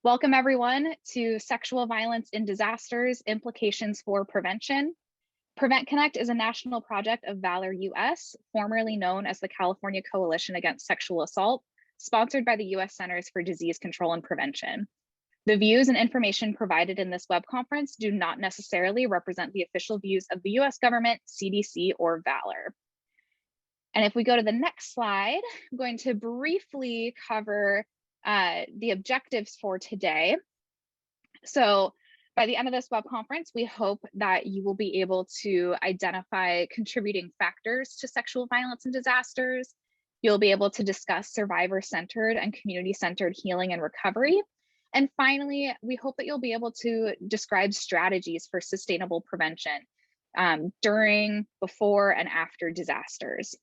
Welcome everyone to Sexual Violence in Disasters, Implications for Prevention. Prevent Connect is a national project of Valor US, formerly known as the California Coalition Against Sexual Assault, sponsored by the US Centers for Disease Control and Prevention. The views and information provided in this web conference do not necessarily represent the official views of the US government, CDC, or Valor. And if we go to the next slide, I'm going to briefly cover the objectives for today. So by the end of this web conference, we hope that you will be able to identify contributing factors to sexual violence and disasters. You'll be able to discuss survivor-centered and community-centered healing and recovery. And finally, we hope that you'll be able to describe strategies for sustainable prevention during, before, and after disasters.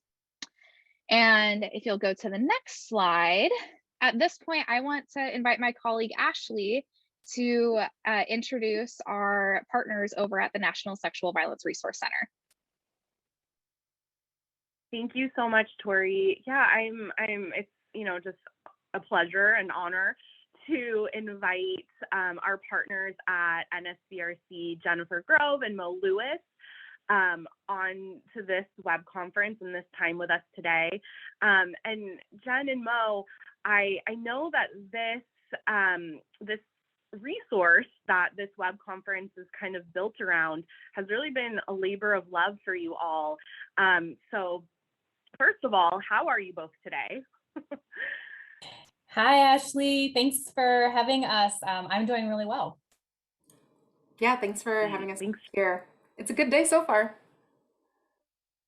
And if you'll go to the next slide, at this point, I want to invite my colleague Ashley to introduce our partners over at the National Sexual Violence Resource Center. Thank you so much, Tori. Yeah, it's just a pleasure and honor to invite our partners at NSVRC, Jennifer Grove and Mo Lewis, on to this web conference and this time with us today. And Jen and Mo, I know that this resource that this web conference is kind of built around has really been a labor of love for you all. So first of all, how are you both today? Hi, Ashley. Thanks for having us. I'm doing really well. Yeah, thanks for having us here. It's a good day so far.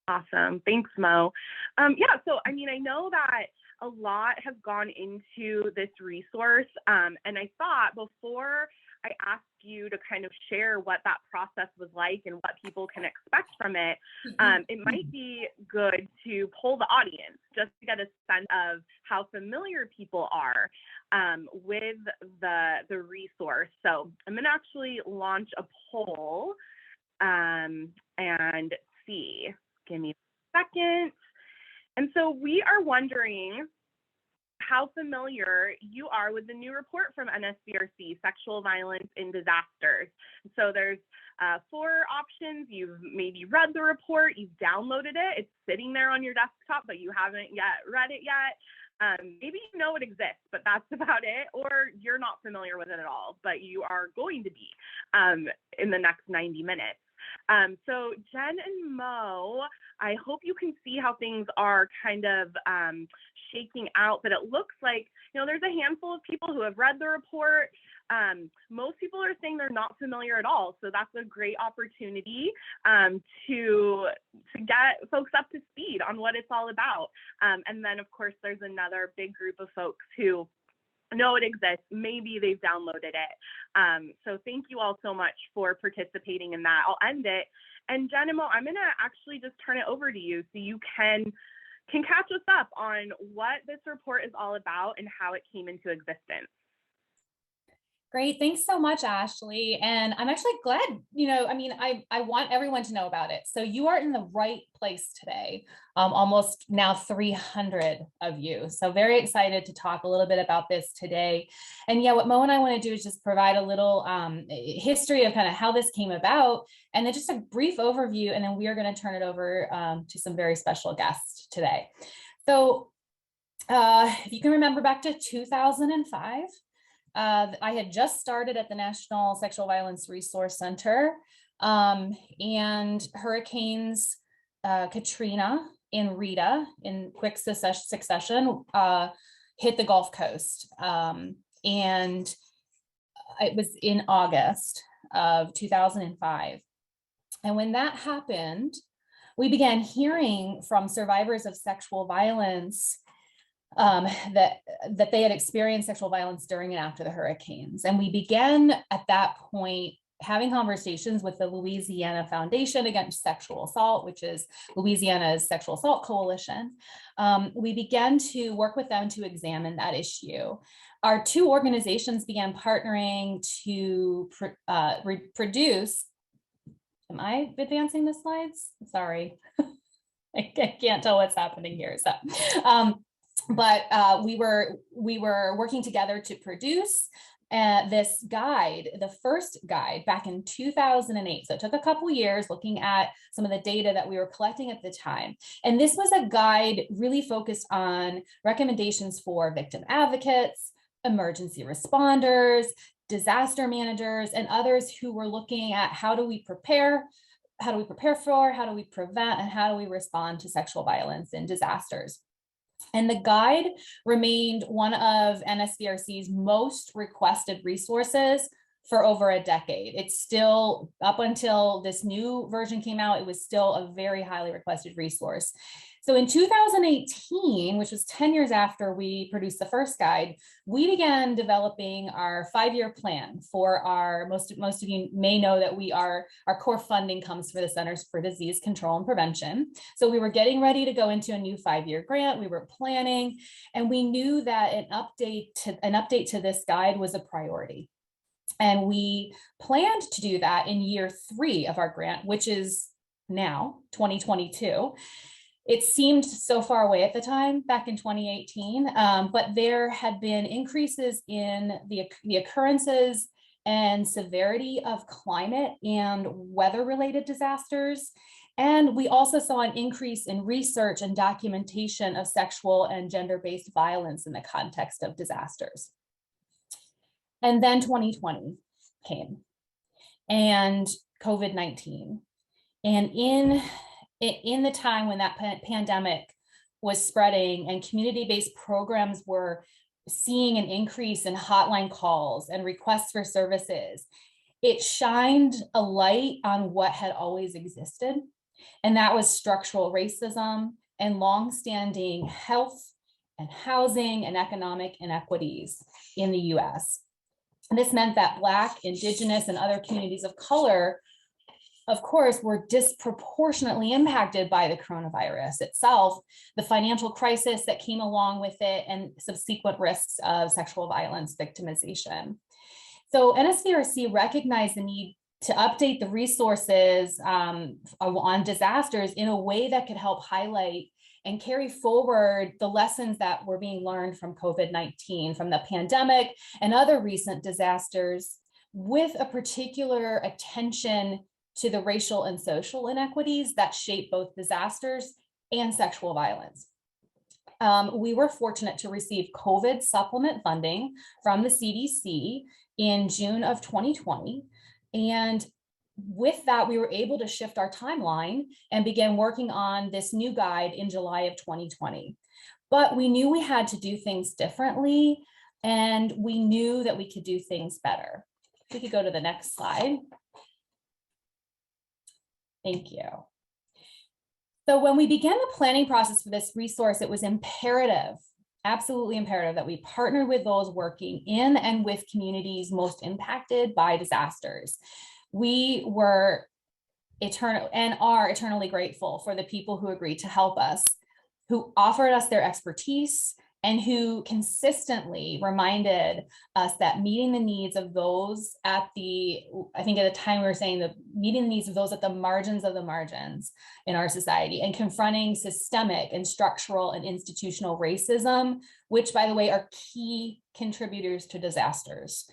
Awesome. Thanks, Mo. Yeah, so I know that a lot has gone into this resource, and I thought before I asked you to kind of share what that process was like and what people can expect from it, it might be good to poll the audience just to get a sense of how familiar people are with the resource. So I'm going to actually launch a poll and see. Give me a second. And so we are wondering how familiar you are with the new report from NSVRC, Sexual Violence in Disasters. So there's 4 options. You've maybe read the report, you've downloaded it, it's sitting there on your desktop, but you haven't yet read it yet. Maybe you know it exists, but that's about it, or you're not familiar with it at all, but you are going to be in the next 90 minutes. So Jen and Mo, I hope you can see how things are kind of shaking out, but it looks like, there's a handful of people who have read the report. Most people are saying they're not familiar at all. So that's a great opportunity to get folks up to speed on what it's all about. And then of course, there's another big group of folks who know it exists, maybe they've downloaded it. So thank you all so much for participating in that. I'll end it. And Jen and Mo, I'm gonna actually just turn it over to you so you can catch us up on what this report is all about and how it came into existence. Great. Thanks so much, Ashley. And I'm actually glad, I want everyone to know about it. So you are in the right place today, almost now 300 of you. So very excited to talk a little bit about this today. And yeah, what Mo and I want to do is just provide a little history of kind of how this came about, and then just a brief overview, and then we are going to turn it over to some very special guests today. So if you can remember back to 2005, I had just started at the National Sexual Violence Resource Center, and hurricanes Katrina and Rita in quick succession hit the Gulf Coast. And it was in August of 2005. And when that happened, we began hearing from survivors of sexual violence that they had experienced sexual violence during and after the hurricanes. And we began at that point having conversations with the Louisiana Foundation Against Sexual Assault, which is Louisiana's Sexual Assault Coalition. We began to work with them to examine that issue. Our 2 organizations began partnering to produce. Am I advancing the slides? Sorry, I can't tell what's happening here. So. But we were working together to produce this guide, the first guide back in 2008. So it took a couple years looking at some of the data that we were collecting at the time. And this was a guide really focused on recommendations for victim advocates, emergency responders, disaster managers, and others who were looking at how do we prepare for, how do we prevent, and how do we respond to sexual violence in disasters. And the guide remained one of NSVRC's most requested resources for over a decade. It's still, up until this new version came out, it was still a very highly requested resource. So in 2018, which was 10 years after we produced the first guide, we began developing our 5-year plan for our, most of you may know that our core funding comes for the Centers for Disease Control and Prevention. So we were getting ready to go into a new 5-year grant, we were planning, and we knew that an update to this guide was a priority. And we planned to do that in year 3 of our grant, which is now 2022. It seemed so far away at the time, back in 2018, but there had been increases in the occurrences and severity of climate and weather-related disasters. And we also saw an increase in research and documentation of sexual and gender-based violence in the context of disasters. And then 2020 came, and COVID-19. And in the time when that pandemic was spreading and community-based programs were seeing an increase in hotline calls and requests for services, it shined a light on what had always existed. And that was structural racism and longstanding health and housing and economic inequities in the US. And this meant that Black, Indigenous, and other communities of color, of course, were disproportionately impacted by the coronavirus itself, the financial crisis that came along with it, and subsequent risks of sexual violence victimization. So NSVRC recognized the need to update the resources on disasters in a way that could help highlight and carry forward the lessons that were being learned from COVID-19, from the pandemic and other recent disasters, with a particular attention to the racial and social inequities that shape both disasters and sexual violence. We were fortunate to receive COVID supplement funding from the CDC in June of 2020. And with that, we were able to shift our timeline and begin working on this new guide in July of 2020. But we knew we had to do things differently, and we knew that we could do things better. If we could go to the next slide. Thank you. So when we began the planning process for this resource, it was imperative, absolutely imperative, that we partner with those working in and with communities most impacted by disasters. We were are eternally grateful for the people who agreed to help us, who offered us their expertise, and who consistently reminded us that meeting the needs of those at the, I think at the time we were saying that meeting the needs of those at the margins of the margins in our society, and confronting systemic and structural and institutional racism, which, by the way, are key contributors to disasters,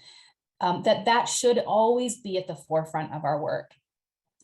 that should always be at the forefront of our work.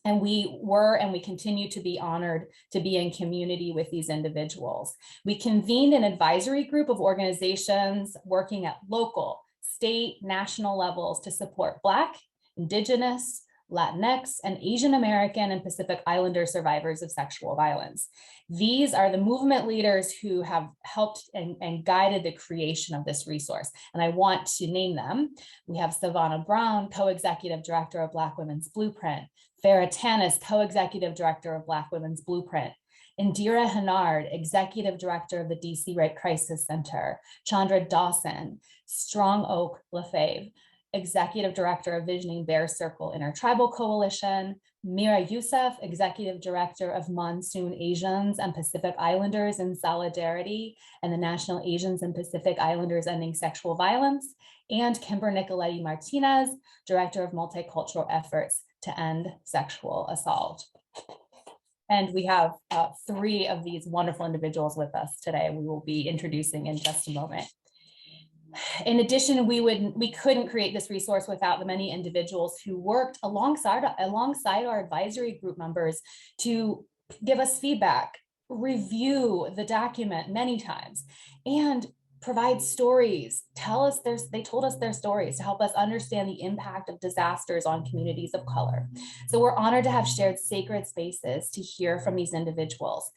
And we were, and we continue to be honored to be in community with these individuals. We convened an advisory group of organizations working at local, state, national levels to support Black, Indigenous, Latinx, and Asian American and Pacific Islander survivors of sexual violence. These are the movement leaders who have helped and guided the creation of this resource. And I want to name them. We have Savannah Brown, co-executive director of Black Women's Blueprint; Farah Tanis, co-executive director of Black Women's Blueprint; Indira Hennard, executive director of the DC Rape Crisis Center; Chandra Dawson, Strong Oak Lefebvre, executive director of Visioning Bear Circle Intertribal Coalition; Mira Youssef, executive director of Monsoon Asians and Pacific Islanders in Solidarity and the National Asians and Pacific Islanders Ending Sexual Violence; and Kimber Nicoletti Martinez, director of Multicultural Efforts to End Sexual Assault. And we have 3 of these wonderful individuals with us today we will be introducing in just a moment. In addition, we couldn't create this resource without the many individuals who worked alongside our advisory group members to give us feedback, review the document many times, and provide stories. They told us their stories to help us understand the impact of disasters on communities of color. So we're honored to have shared sacred spaces to hear from these individuals.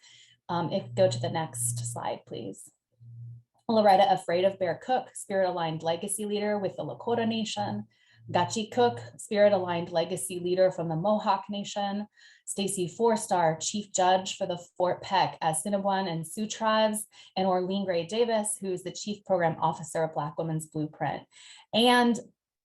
Go to the next slide, please. Loretta Afraid of Bear Cook, Spirit-Aligned Legacy Leader with the Lakota Nation. Gachi Cook, Spirit-Aligned Legacy Leader from the Mohawk Nation. Stacy Four-Star, Chief Judge for the Fort Peck Assiniboine and Sioux Tribes. And Orlean Gray Davis, who's the Chief Program Officer of Black Women's Blueprint. And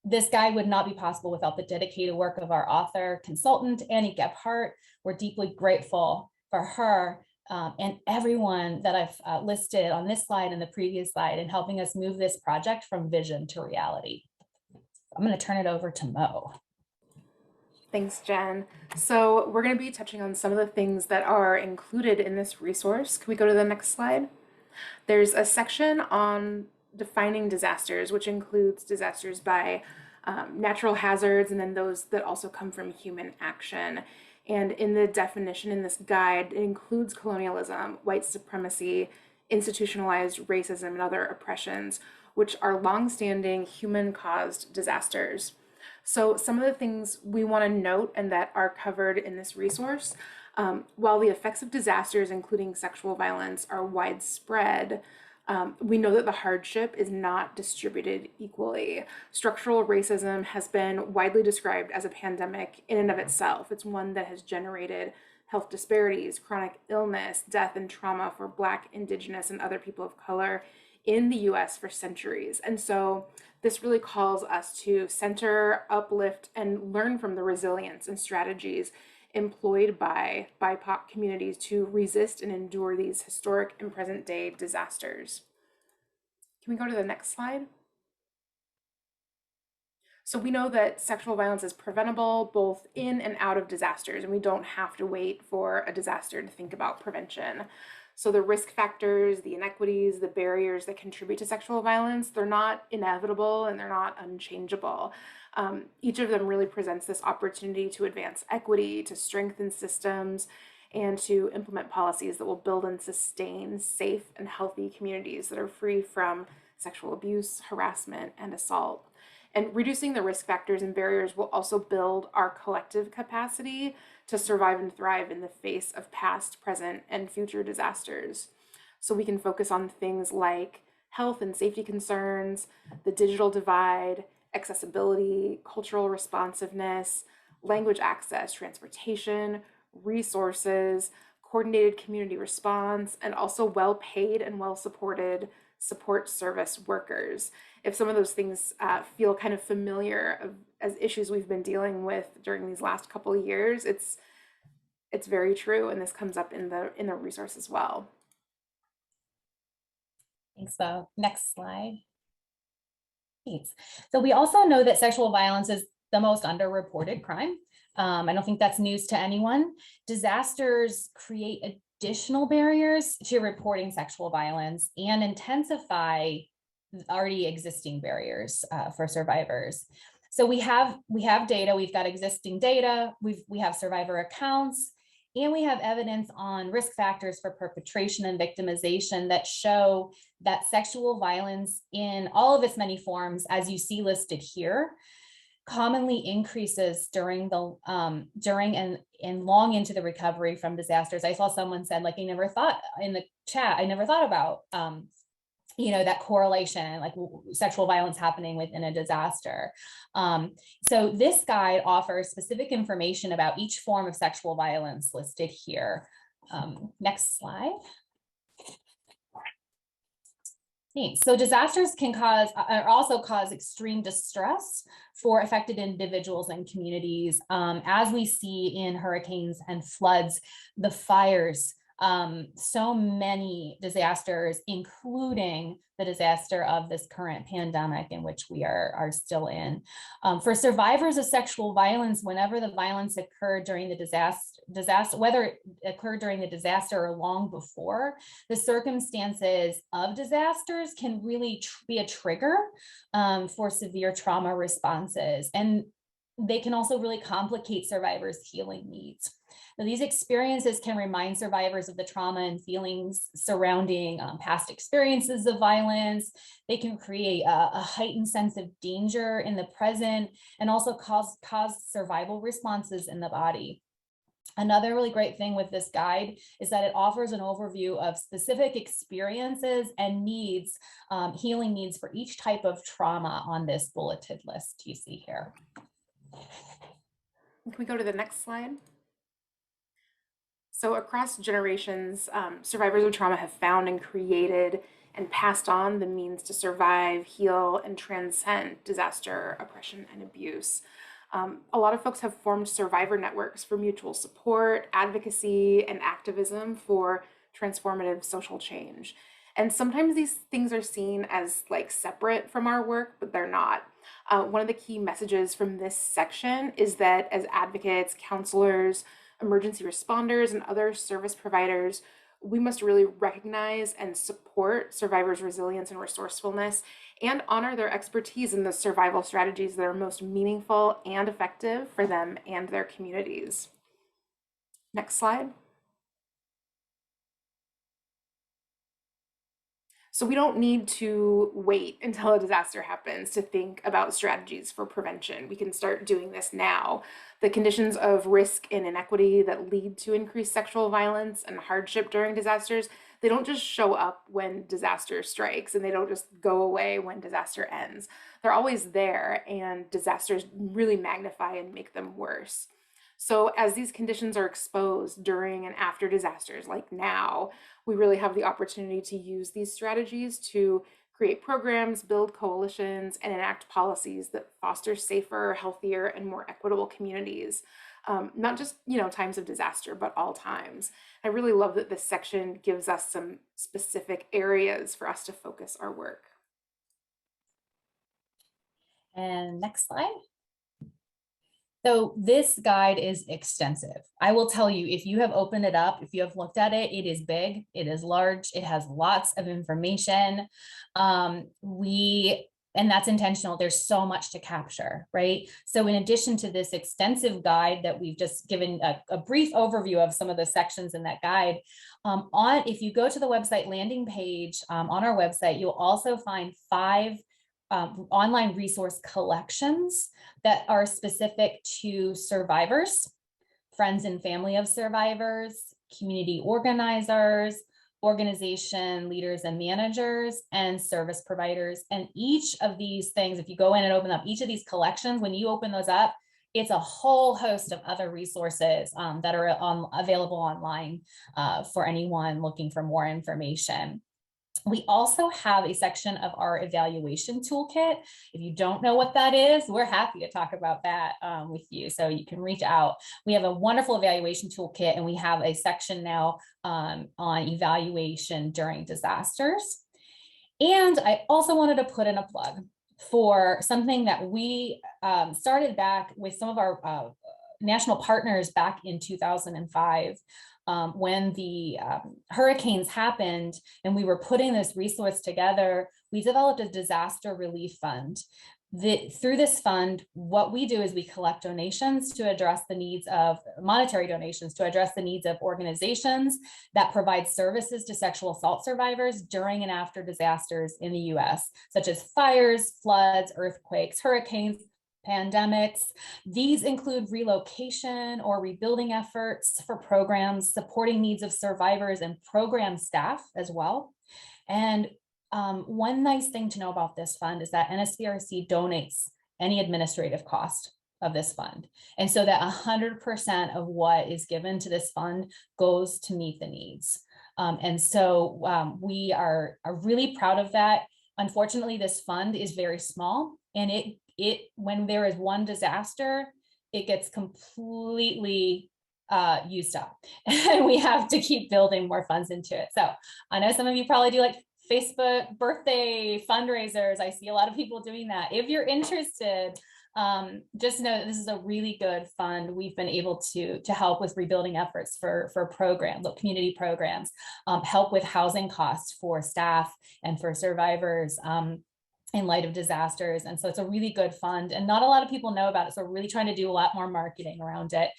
this guide would not be possible without the dedicated work of our author consultant, Annie Gebhardt. We're deeply grateful for her and everyone that I've listed on this slide and the previous slide in helping us move this project from vision to reality. I'm going to turn it over to Mo. Thanks, Jen. So we're going to be touching on some of the things that are included in this resource. Can we go to the next slide? There's a section on defining disasters, which includes disasters by natural hazards and then those that also come from human action. And in the definition in this guide, it includes colonialism, white supremacy, institutionalized racism, and other oppressions, which are longstanding human-caused disasters. So some of the things we want to note and that are covered in this resource, while the effects of disasters, including sexual violence, are widespread, we know that the hardship is not distributed equally. Structural racism has been widely described as a pandemic in and of itself. It's one that has generated health disparities, chronic illness, death, and trauma for Black, Indigenous, and other people of color in the US for centuries. And so this really calls us to center, uplift, and learn from the resilience and strategies employed by BIPOC communities to resist and endure these historic and present day disasters. Can we go to the next slide? So we know that sexual violence is preventable both in and out of disasters, and we don't have to wait for a disaster to think about prevention. So the risk factors, the inequities, the barriers that contribute to sexual violence, they're not inevitable and they're not unchangeable. Each of them really presents this opportunity to advance equity, to strengthen systems, and to implement policies that will build and sustain safe and healthy communities that are free from sexual abuse, harassment, and assault. And reducing the risk factors and barriers will also build our collective capacity to survive and thrive in the face of past, present, and future disasters. So we can focus on things like health and safety concerns, the digital divide, accessibility, cultural responsiveness, language access, transportation, resources, coordinated community response, and also well-paid and well-supported support service workers. If some of those things feel kind of familiar as issues we've been dealing with during these last couple of years, it's very true, and this comes up in the resource as well. Thanks, Bo. Next slide. Thanks. So we also know that sexual violence is the most underreported crime. I don't think that's news to anyone. Disasters create additional barriers to reporting sexual violence and intensify already existing barriers for survivors. So we have data, we've got existing data, we have survivor accounts, and we have evidence on risk factors for perpetration and victimization that show that sexual violence in all of its many forms, as you see listed here, commonly increases during and long into the recovery from disasters. I saw someone said, like, I never thought in the chat, I never thought about that correlation, like sexual violence happening within a disaster. So this guide offers specific information about each form of sexual violence listed here. Next slide. Thanks. So disasters can also cause extreme distress for affected individuals and communities. As we see in hurricanes and floods, the fires So many disasters, including the disaster of this current pandemic in which we are still in. For survivors of sexual violence, whenever the violence occurred during the disaster, whether it occurred during the disaster or long before, the circumstances of disasters can really be a trigger for severe trauma responses. And they can also really complicate survivors' healing needs. Now, these experiences can remind survivors of the trauma and feelings surrounding past experiences of violence. They can create a heightened sense of danger in the present and also cause survival responses in the body. Another really great thing with this guide is that it offers an overview of specific experiences and needs, healing needs for each type of trauma on this bulleted list you see here. Can we go to the next slide? So across generations, survivors of trauma have found and created and passed on the means to survive, heal, and transcend disaster, oppression, and abuse. A lot of folks have formed survivor networks for mutual support, advocacy, and activism for transformative social change. And sometimes these things are seen as like separate from our work, but they're not. One of the key messages from this section is that as advocates, counselors, emergency responders, and other service providers, we must really recognize and support survivors' resilience and resourcefulness and honor their expertise in the survival strategies that are most meaningful and effective for them and their communities. Next slide. So we don't need to wait until a disaster happens to think about strategies for prevention. We can start doing this now. The conditions of risk and inequity that lead to increased sexual violence and hardship during disasters, they don't just show up when disaster strikes, and they don't just go away when disaster ends. They're always there, and disasters really magnify and make them worse. So as these conditions are exposed during and after disasters, like now, we really have the opportunity to use these strategies to create programs, build coalitions, and enact policies that foster safer, healthier, and more equitable communities. Not just, times of disaster, but all times. I really love that this section gives us some specific areas for us to focus our work. And next slide. So this guide is extensive. I will tell you, if you have opened it up, if you have looked at it, it is big, it is large, it has lots of information. And that's intentional. There's so much to capture, right? So in addition to this extensive guide that we've just given a brief overview of some of the sections in that guide, if you go to the website landing page on our website, you'll also find 5 online resource collections that are specific to survivors, friends and family of survivors, community organizers, organization leaders and managers, and service providers. And each of these things, if you go in and open up each of these collections, when you open those up, it's a whole host of other resources that are available online for anyone looking for more information. We also have a section of our evaluation toolkit. If you don't know what that is, we're happy to talk about that with you. So you can reach out. We have a wonderful evaluation toolkit, and we have a section now on evaluation during disasters. And I also wanted to put in a plug for something that we started back with some of our national partners back in 2005. When the hurricanes happened and we were putting this resource together, we developed a disaster relief fund. Through this fund, what we do is we collect donations to address the needs of monetary donations to address the needs of organizations that provide services to sexual assault survivors during and after disasters in the US, such as fires, floods, earthquakes, hurricanes, pandemics. These include relocation or rebuilding efforts for programs, supporting needs of survivors and program staff as well. And one nice thing to know about this fund is that NSVRC donates any administrative cost of this fund. And so that 100% of what is given to this fund goes to meet the needs. And so we are really proud of that. Unfortunately, this fund is very small, and when there is one disaster, it gets completely used up, and we have to keep building more funds into it. So I know some of you probably do like Facebook birthday fundraisers. I see a lot of people doing that. If you're interested, just know that this is a really good fund. We've been able to help with rebuilding efforts for programs, community programs, help with housing costs for staff and for survivors in light of disasters. And so it's a really good fund, and not a lot of people know about it. So we're really trying to do a lot more marketing around it.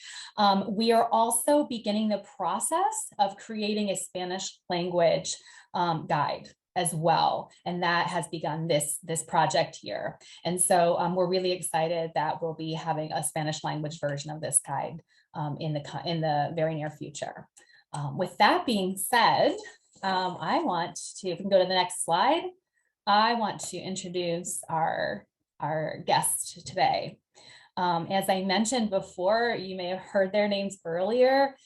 We are also beginning the process of creating a Spanish language guide as well, and that has begun this project here. And so we're really excited that we'll be having a Spanish language version of this guide in the very near future. With that being said, I want to, if we can go to the next slide, I want to introduce our guest today. As I mentioned before, you may have heard their names earlier.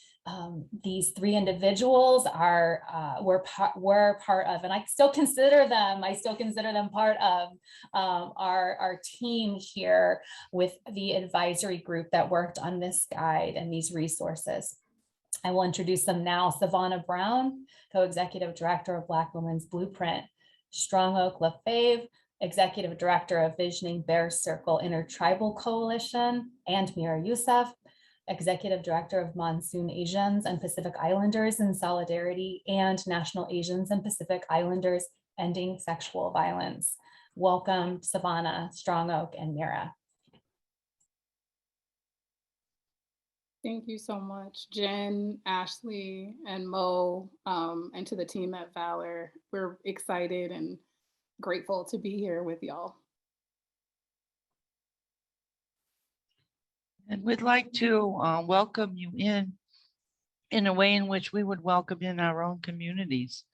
These three individuals were part of, and I still consider them part of our team here with the advisory group that worked on this guide and these resources. I will introduce them now. Savannah Brown, Co-Executive Director of Black Women's Blueprint; Strong Oak Lefebvre, Executive Director of Visioning Bear Circle Intertribal Coalition; and Mira Youssef, Executive Director of Monsoon Asians and Pacific Islanders in Solidarity and National Asians and Pacific Islanders Ending Sexual Violence. Welcome, Savannah, Strong Oak, and Mira. Thank you so much, Jen, Ashley, and Mo, and to the team at Valor. We're excited and grateful to be here with y'all. And we'd like to welcome you in a way in which we would welcome in our own communities.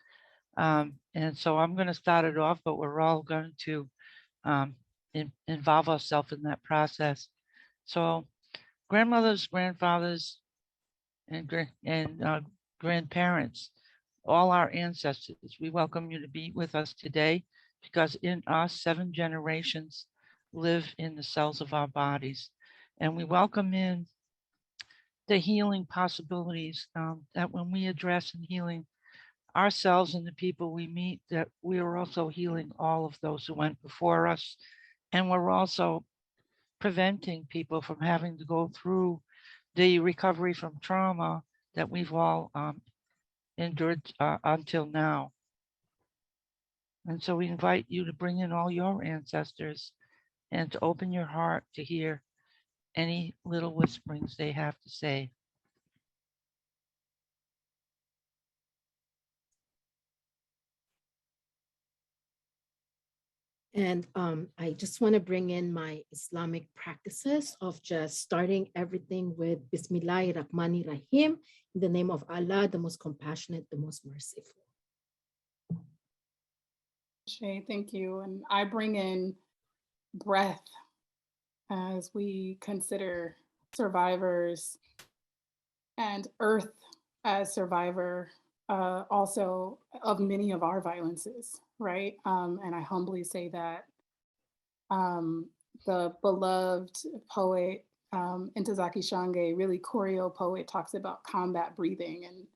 And so I'm going to start it off, but we're all going to involve ourselves in that process. So grandmothers, grandfathers, and grandparents, all our ancestors, we welcome you to be with us today, because in us, 7 generations live in the cells of our bodies. And we welcome in the healing possibilities that when we address and healing ourselves and the people we meet, that we are also healing all of those who went before us. And we're also preventing people from having to go through the recovery from trauma that we've all endured until now. And so we invite you to bring in all your ancestors and to open your heart to hear any little whisperings they have to say. And I just want to bring in my Islamic practices of just starting everything with Bismillahir Rahmanir Rahim, in the name of Allah, the most compassionate, the most merciful. Shay, thank you. And I bring in breath as we consider survivors and Earth as survivor also of many of our violences, right? And I humbly say that the beloved poet Ntozake Shange, really Koryo poet, talks about combat breathing and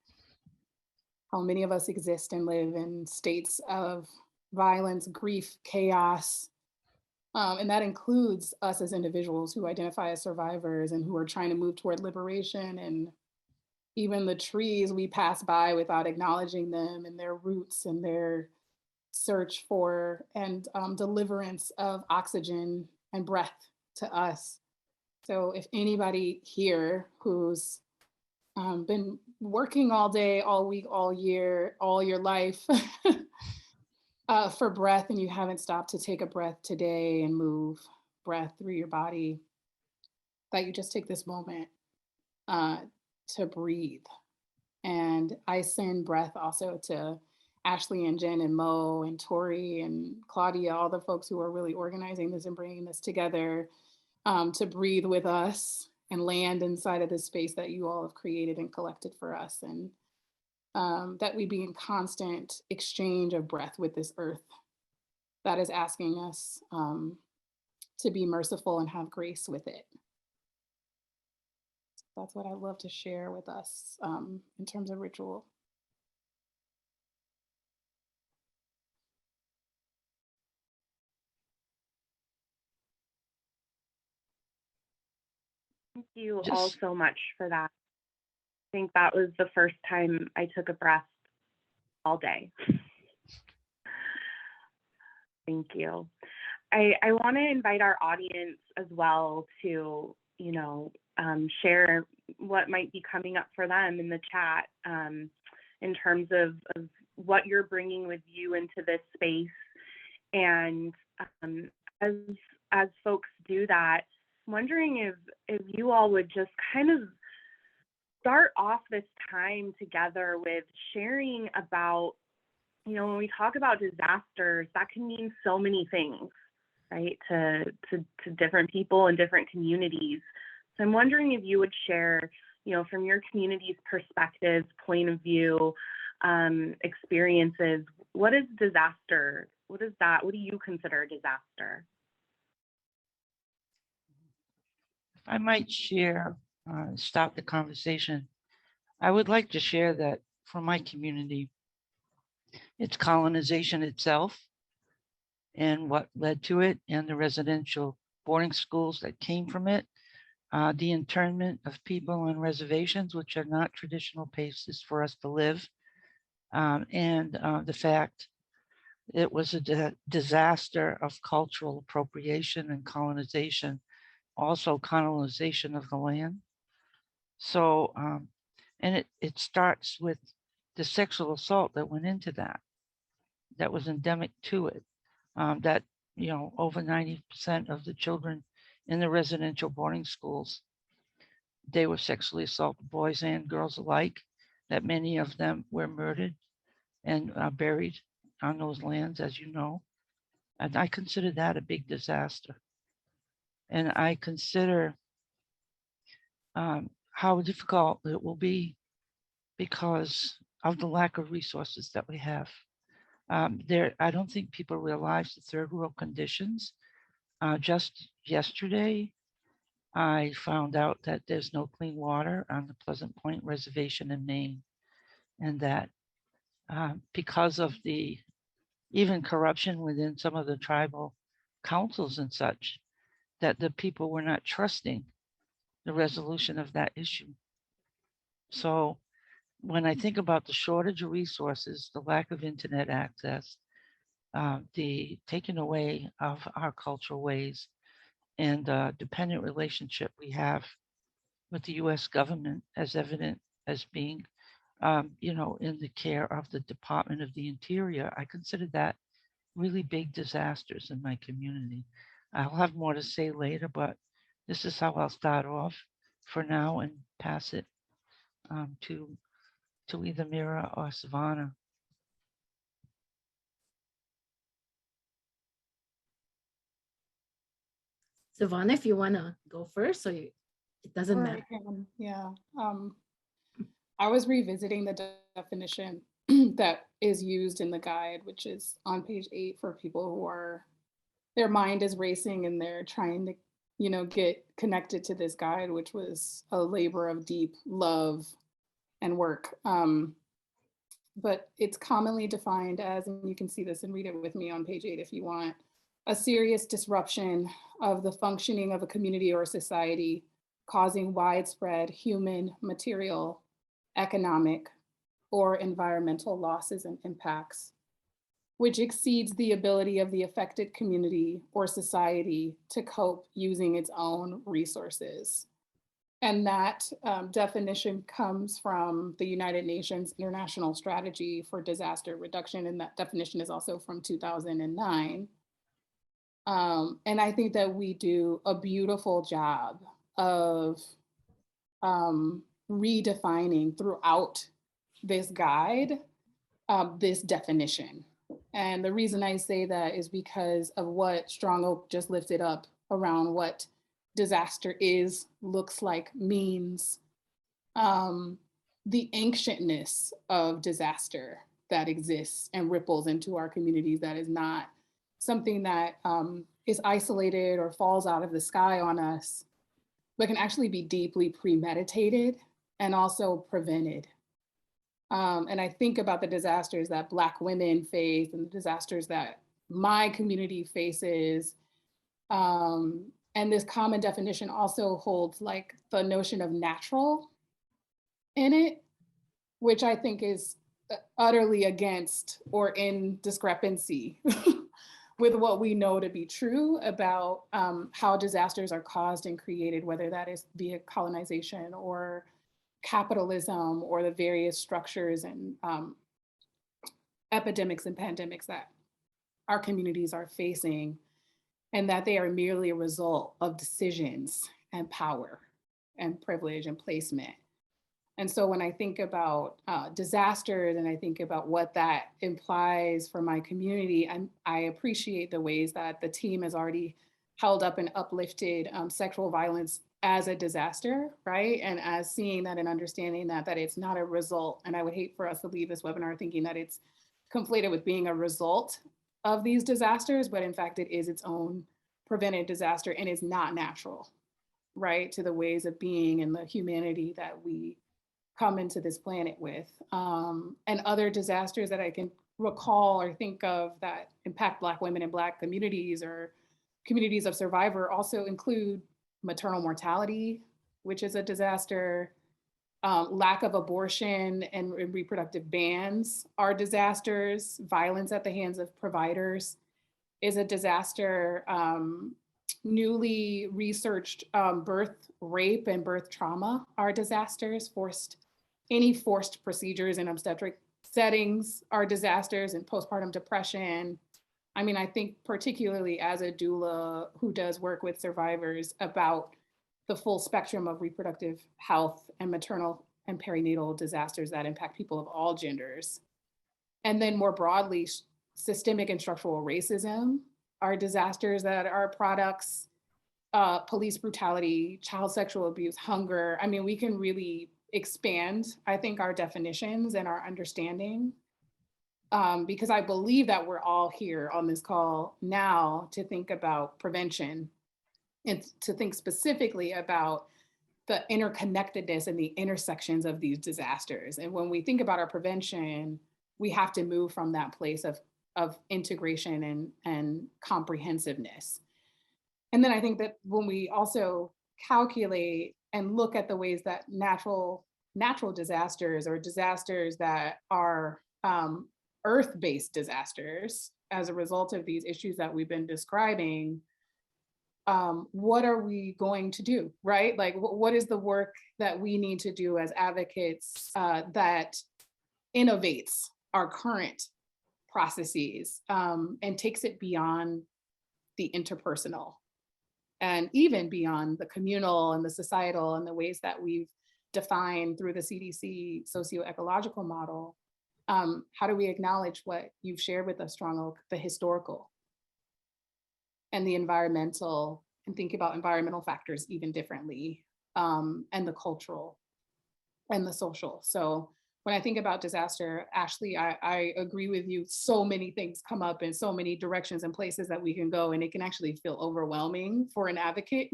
how many of us exist and live in states of violence, grief, chaos. And that includes us as individuals who identify as survivors and who are trying to move toward liberation, and even the trees we pass by without acknowledging them and their roots and their search for and deliverance of oxygen and breath to us. So if anybody here who's been working all day, all week, all year, all your life for breath, and you haven't stopped to take a breath today and move breath through your body, that you just take this moment to breathe. And I send breath also to Ashley and Jen and Mo and Tori and Claudia, all the folks who are really organizing this and bringing this together, to breathe with us and land inside of this space that you all have created and collected for us. And that we be in constant exchange of breath with this earth that is asking us to be merciful and have grace with it. that's what I'd love to share with us in terms of ritual. Thank you all Just so much for that. I think that was the first time I took a breath all day. Thank you. I want to invite our audience as well to, share what might be coming up for them in the chat in terms of what you're bringing with you into this space. And as folks do that, I'm wondering if you all would just kind of start off this time together with sharing about, when we talk about disasters, that can mean so many things, right, to different people and different communities. So I'm wondering if you would share, from your community's perspective, point of view, experiences, what is disaster? What is that? What do you consider a disaster? if I might share, start the conversation. I would like to share that for my community, it's colonization itself and what led to it, and the residential boarding schools that came from it, the internment of people on reservations, which are not traditional places for us to live, and the fact it was a disaster of cultural appropriation and colonization, also colonization of the land. So, and it starts with the sexual assault that went into that was endemic to it. That, over 90% of the children in the residential boarding schools, they were sexually assaulted, boys and girls alike, that many of them were murdered and buried on those lands, as you know. And I consider that a big disaster. And I consider how difficult it will be because of the lack of resources that we have. I don't think people realize the third world conditions. Just yesterday, I found out that there's no clean water on the Pleasant Point Reservation in Maine, and that because of the even corruption within some of the tribal councils and such, that the people were not trusting the resolution of that issue. So when I think about the shortage of resources, the lack of internet access, the taking away of our cultural ways, and the dependent relationship we have with the U.S. government, as evident as being, in the care of the Department of the Interior, I consider that really big disasters in my community. I'll have more to say later, but this is how I'll start off for now and pass it to either Mira or Savannah. Savannah, if you want to go first, it doesn't Sure, matter. I can. Yeah. I was revisiting the definition that is used in the guide, which is on page 8 for people who are, their mind is racing and they're trying to, get connected to this guide, which was a labor of deep love and work. But it's commonly defined as, and you can see this and read it with me on page 8 if you want, a serious disruption of the functioning of a community or society, causing widespread human, material, economic, or environmental losses and impacts, which exceeds the ability of the affected community or society to cope using its own resources. And that definition comes from the United Nations International Strategy for Disaster Reduction, and that definition is also from 2009. And I think that we do a beautiful job of redefining throughout this guide, this definition. And the reason I say that is because of what Strong Oak just lifted up around what disaster is, looks like, means, the ancientness of disaster that exists and ripples into our communities, that is not something that is isolated or falls out of the sky on us, but can actually be deeply premeditated and also prevented. And I think about the disasters that Black women face and the disasters that my community faces. And this common definition also holds like the notion of natural in it, which I think is utterly against or in discrepancy with what we know to be true about how disasters are caused and created, whether that is via colonization or capitalism or the various structures and epidemics and pandemics that our communities are facing, and that they are merely a result of decisions and power and privilege and placement. And so when I think about disasters and I think about what that implies for my community, I appreciate the ways that the team has already held up and uplifted sexual violence as a disaster, right? And as seeing that and understanding that it's not a result. And I would hate for us to leave this webinar thinking that it's conflated with being a result of these disasters, but in fact, it is its own prevented disaster and it's not natural, right? To the ways of being and the humanity that we come into this planet with. And other disasters that I can recall or think of that impact Black women and Black communities or communities of survivor also include maternal mortality, which is a disaster, lack of abortion and reproductive bans are disasters, violence at the hands of providers is a disaster, newly researched birth rape and birth trauma are disasters, any forced procedures in obstetric settings are disasters, and postpartum depression. I mean, I think particularly as a doula who does work with survivors about the full spectrum of reproductive health and maternal and perinatal disasters that impact people of all genders. And then more broadly, systemic and structural racism are disasters that are products, police brutality, child sexual abuse, hunger. I mean, we can really expand, I think, our definitions and our understanding. Because I believe that we're all here on this call now to think about prevention and to think specifically about the interconnectedness and the intersections of these disasters. And when we think about our prevention, we have to move from that place of integration and comprehensiveness. And then I think that when we also calculate and look at the ways that natural disasters or disasters that are earth-based disasters as a result of these issues that we've been describing, what are we going to do, right? Like, what is the work that we need to do as advocates that innovates our current processes and takes it beyond the interpersonal and even beyond the communal and the societal and the ways that we've defined through the CDC socio-ecological model? How do we acknowledge what you've shared with us, Strong Oak, the historical and the environmental, and think about environmental factors even differently, and the cultural and the social? So when I think about disaster, Ashley, I agree with you. So many things come up in so many directions and places that we can go, and it can actually feel overwhelming for an advocate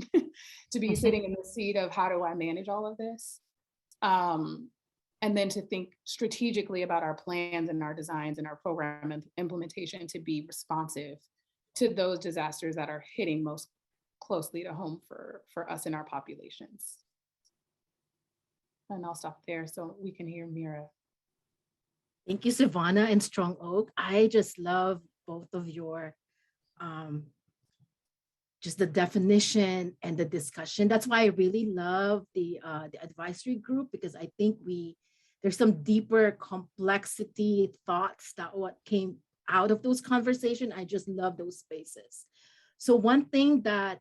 to be sitting in the seat of how do I manage all of this? And then to think strategically about our plans and our designs and our program and implementation to be responsive to those disasters that are hitting most closely to home for us and our populations. And I'll stop there so we can hear Mira. Thank you, Savannah and Strong Oak. I just love both of your, just the definition and the discussion. That's why I really love the advisory group, because I think there's some deeper complexity thoughts that what came out of those conversations. I just love those spaces. So one thing that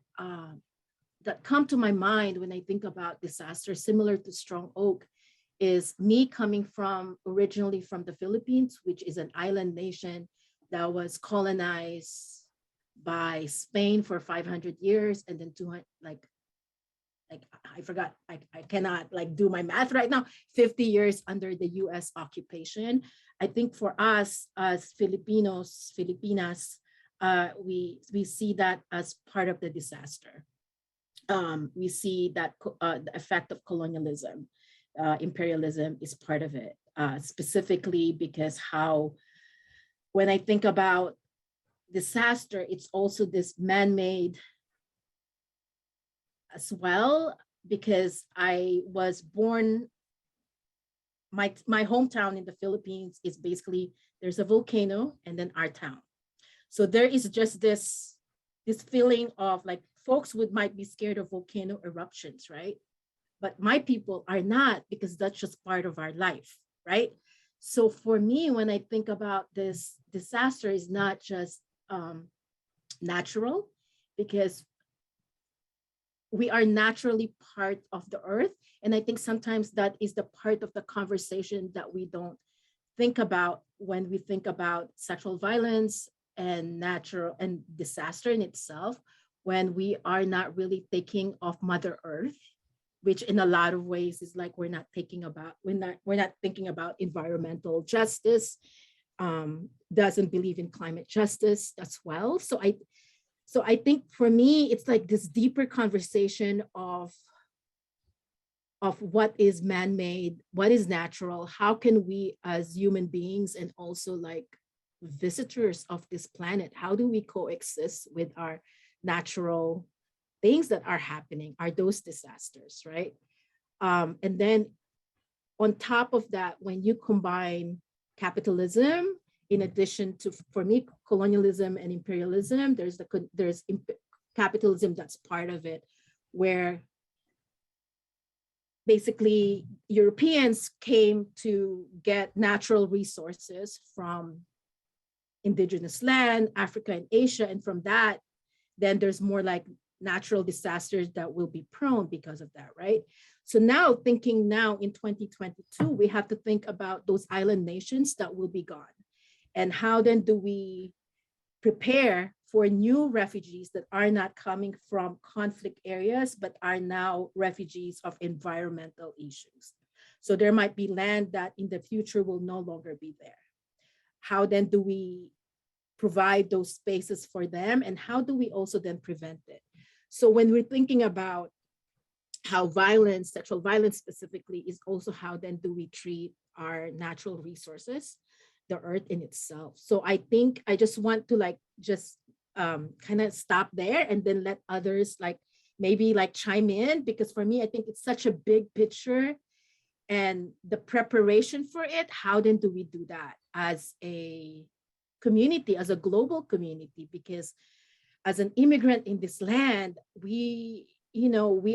come to my mind when I think about disaster, similar to Strong Oak, is me coming originally from the Philippines, which is an island nation that was colonized by Spain for 500 years, and then 200, I forgot, I cannot do my math right now, 50 years under the US occupation. I think for us as Filipinos, Filipinas, we see that as part of the disaster. we see that the effect of colonialism, imperialism is part of it, specifically because when I think about disaster, it's also this man-made as well, because I was born, my hometown in the Philippines is basically, there's a volcano and then our town. So there is just this feeling of like, folks might be scared of volcano eruptions, right? But my people are not, because that's just part of our life, right? So for me, when I think about this disaster, is not just natural, because we are naturally part of the earth. And I think sometimes that is the part of the conversation that we don't think about when we think about sexual violence and natural and disaster in itself, when we are not really thinking of Mother Earth, which in a lot of ways is like we're not thinking about environmental justice, doesn't believe in climate justice as well. So I think for me, it's like this deeper conversation of what is man-made, what is natural, how can we as human beings and also like visitors of this planet, how do we coexist with our natural things that are happening, are those disasters, right? And then on top of that, when you combine capitalism, in addition to, for me, colonialism and imperialism, there's capitalism that's part of it, where basically Europeans came to get natural resources from indigenous land, Africa and Asia. And from that, then there's more like natural disasters that will be prone because of that, right? So now thinking now in 2022, we have to think about those island nations that will be gone. And how then do we prepare for new refugees that are not coming from conflict areas, but are now refugees of environmental issues? So there might be land that in the future will no longer be there. How then do we provide those spaces for them? And how do we also then prevent it? So when we're thinking about how violence, sexual violence specifically, is also how then do we treat our natural resources, the earth in itself. So I think I just want to like just kind of stop there and then let others like maybe like chime in, because for me, I think it's such a big picture, and the preparation for it, how then do we do that as a community, as a global community? Because as an immigrant in this land, we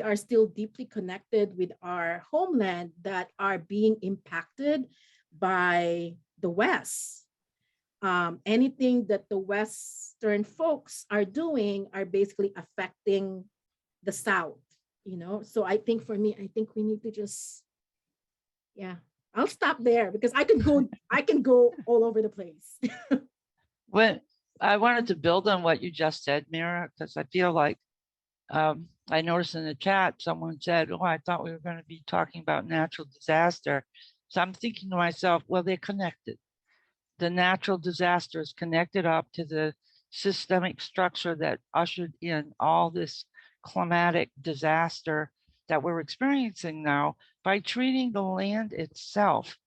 are still deeply connected with our homeland that are being impacted by the West. Anything that the Western folks are doing are basically affecting the South, So I think for me, I think we need to just, I'll stop there because I can go all over the place. When I wanted to build on what you just said, Mira, because I feel like I noticed in the chat, someone said, oh, I thought we were going to be talking about natural disaster. So I'm thinking to myself, well, they're connected. The natural disaster is connected up to the systemic structure that ushered in all this climatic disaster that we're experiencing now by treating the land itself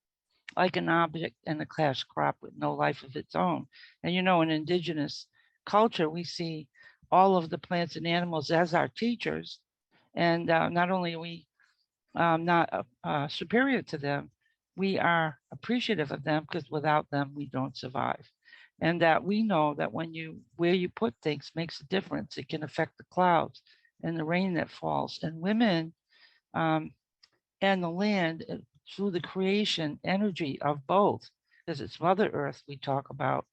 like an object and a cash crop with no life of its own. And in indigenous culture, we see all of the plants and animals as our teachers. And not only are we not superior to them, we are appreciative of them, because without them, we don't survive. And that we know that where you put things makes a difference. It can affect the clouds and the rain that falls. And women and the land, through the creation energy of both, because it's Mother Earth we talk about.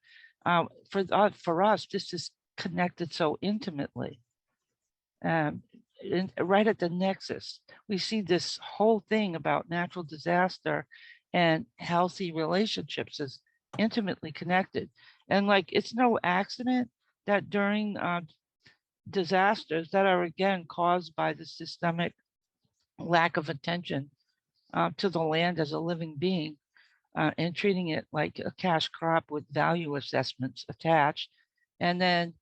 For us, this is connected so intimately. Right at the nexus, we see this whole thing about natural disaster and healthy relationships as intimately connected. And like, it's no accident that during disasters that are again caused by the systemic lack of attention to the land as a living being, and treating it like a cash crop with value assessments attached. And then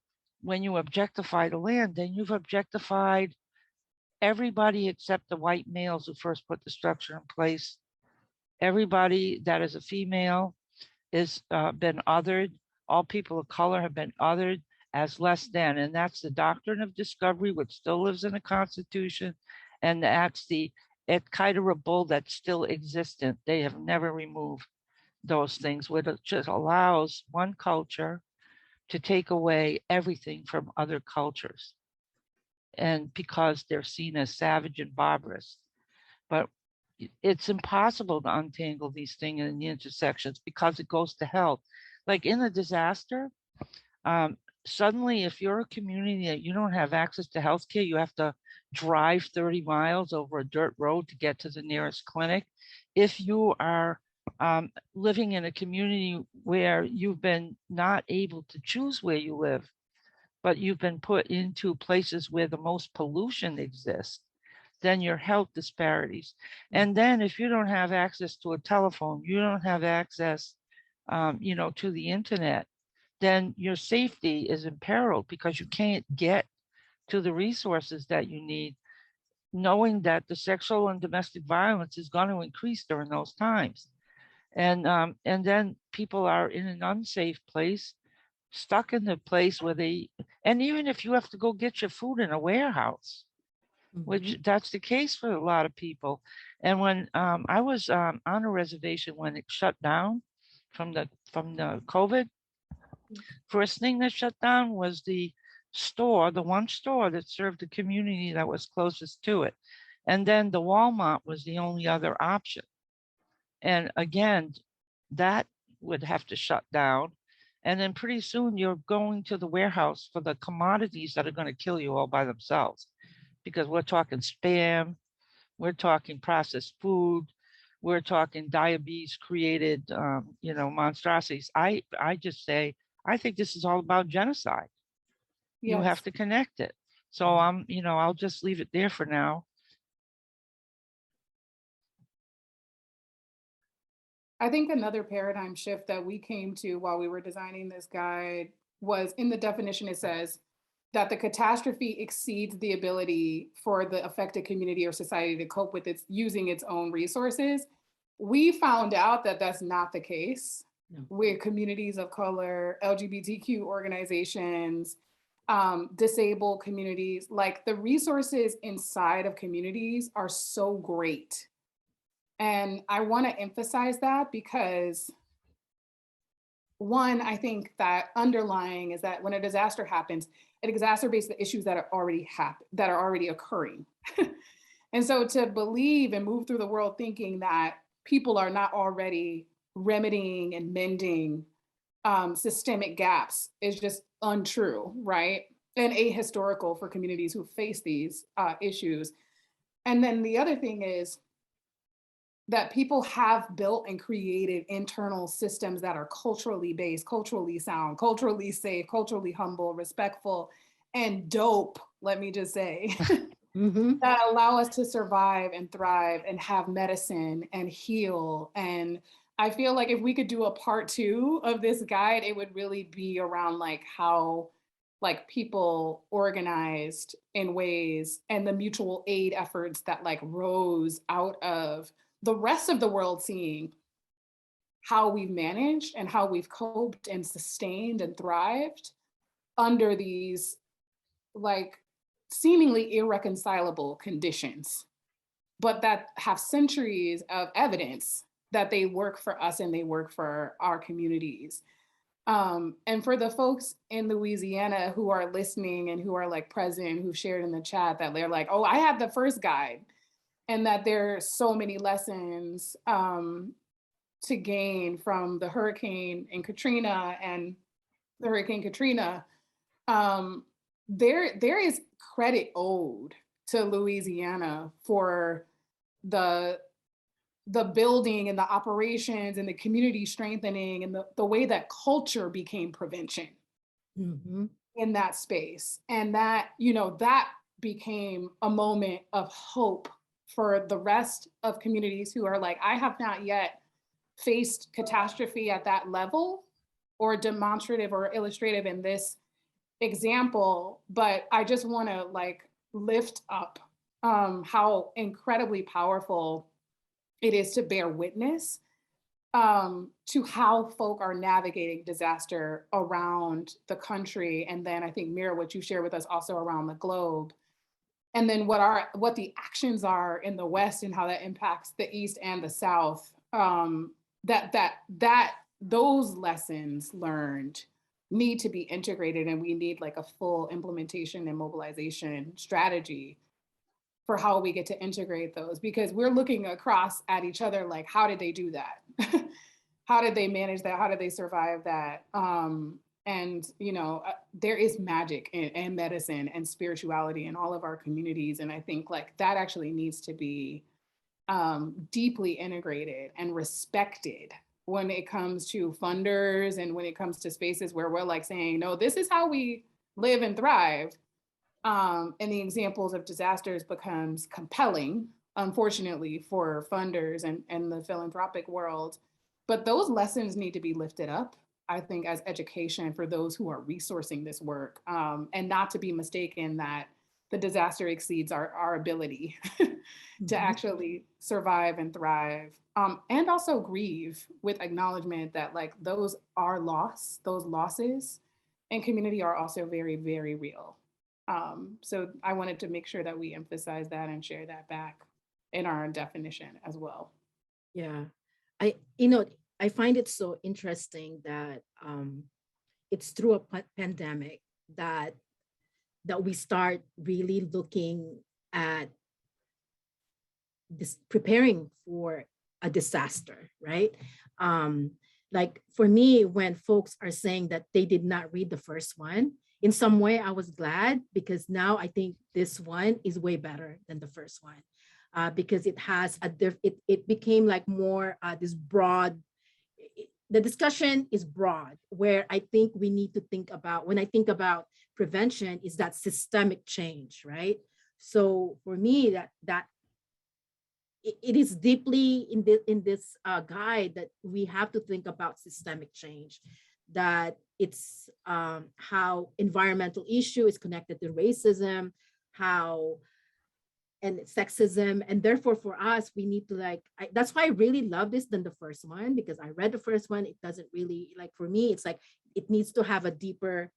when you objectify the land, then you've objectified everybody except the white males who first put the structure in place. Everybody that is a female is been othered. All people of color have been othered as less than, and that's the doctrine of discovery, which still lives in the Constitution, and that's the Etkaidera bull that's still existent. They have never removed those things, which just allows one culture to take away everything from other cultures, and because they're seen as savage and barbarous. But it's impossible to untangle these things in the intersections because it goes to health. Like in a disaster, suddenly if you're a community that you don't have access to healthcare, you have to drive 30 miles over a dirt road to get to the nearest clinic. If you are living in a community where you've been not able to choose where you live, but you've been put into places where the most pollution exists, then your health disparities. And then if you don't have access to a telephone, you don't have access, to the internet, then your safety is imperiled because you can't get to the resources that you need, knowing that the sexual and domestic violence is going to increase during those times. And then people are in an unsafe place, stuck in the place where and even if you have to go get your food in a warehouse, which that's the case for a lot of people. And when I was on a reservation when it shut down from the COVID, first thing that shut down was the one store that served the community that was closest to it. And then the Walmart was the only other option. And again, that would have to shut down. And then pretty soon you're going to the warehouse for the commodities that are going to kill you all by themselves. Because we're talking spam, we're talking processed food, we're talking diabetes created, monstrosities. I just say, I think this is all about genocide. You have Yes. to connect it. So I'll just leave it there for now. I think another paradigm shift that we came to while we were designing this guide was in the definition, it says that the catastrophe exceeds the ability for the affected community or society to cope with using its own resources. We found out that that's not the case with communities of color, LGBTQ organizations, disabled communities. Like the resources inside of communities are so great. And I want to emphasize that because one, I think that underlying is that when a disaster happens, it exacerbates the issues that are already occurring. And so to believe and move through the world thinking that people are not already remedying and mending systemic gaps is just untrue, right? And ahistorical for communities who face these issues. And then the other thing is that people have built and created internal systems that are culturally based, culturally sound, culturally safe, culturally humble, respectful, and dope, let me just say, that allow us to survive and thrive and have medicine and heal. And I feel like if we could do a part 2 of this guide, it would really be around like how like people organized in ways and the mutual aid efforts that like rose out of the rest of the world seeing how we've managed and how we've coped and sustained and thrived under these like seemingly irreconcilable conditions, but that have centuries of evidence that they work for us and they work for our communities. And for the folks in Louisiana who are listening and who are like present, who shared in the chat that they're like, oh, I had the first guide, and that there's so many lessons to gain from the hurricane and Katrina and the Hurricane Katrina. There is credit owed to Louisiana for the building and the operations and the community strengthening and the way that culture became prevention in that space. And that, that became a moment of hope for the rest of communities who are like, I have not yet faced catastrophe at that level or demonstrative or illustrative in this example, but I just want to like lift up how incredibly powerful it is to bear witness to how folk are navigating disaster around the country. And then I think, Mira, what you shared with us also around the globe. And then what the actions are in the West and how that impacts the East and the South. Those lessons learned need to be integrated, and we need like a full implementation and mobilization strategy for how we get to integrate those, because we're looking across at each other like, how did they do that? How did they manage that? How did they survive that? And there is magic and medicine and spirituality in all of our communities, and I think like that actually needs to be deeply integrated and respected when it comes to funders and when it comes to spaces where we're like saying, no, this is how we live and thrive. And the examples of disasters becomes compelling, unfortunately, for funders and the philanthropic world. But those lessons need to be lifted up, I think, as education for those who are resourcing this work, and not to be mistaken that the disaster exceeds our ability to actually survive and thrive, and also grieve with acknowledgement that like those losses in community are also very, very real. So I wanted to make sure that we emphasize that and share that back in our definition as well. Yeah, I find it so interesting that it's through a pandemic that we start really looking at this, preparing for a disaster, right? Like for me, when folks are saying that they did not read the first one, in some way I was glad, because now I think this one is way better than the first one, because it has it became like more this broad. The discussion is broad, where I think we need to think about, when I think about prevention, is that systemic change, right? So for me, that it is deeply in this guide that we have to think about systemic change, that it's how environmental issue is connected to racism, and sexism, and therefore for us we need to that's why I really love this than the first one, because I read the first one. It doesn't really, like, for me, it's like it needs to have a deeper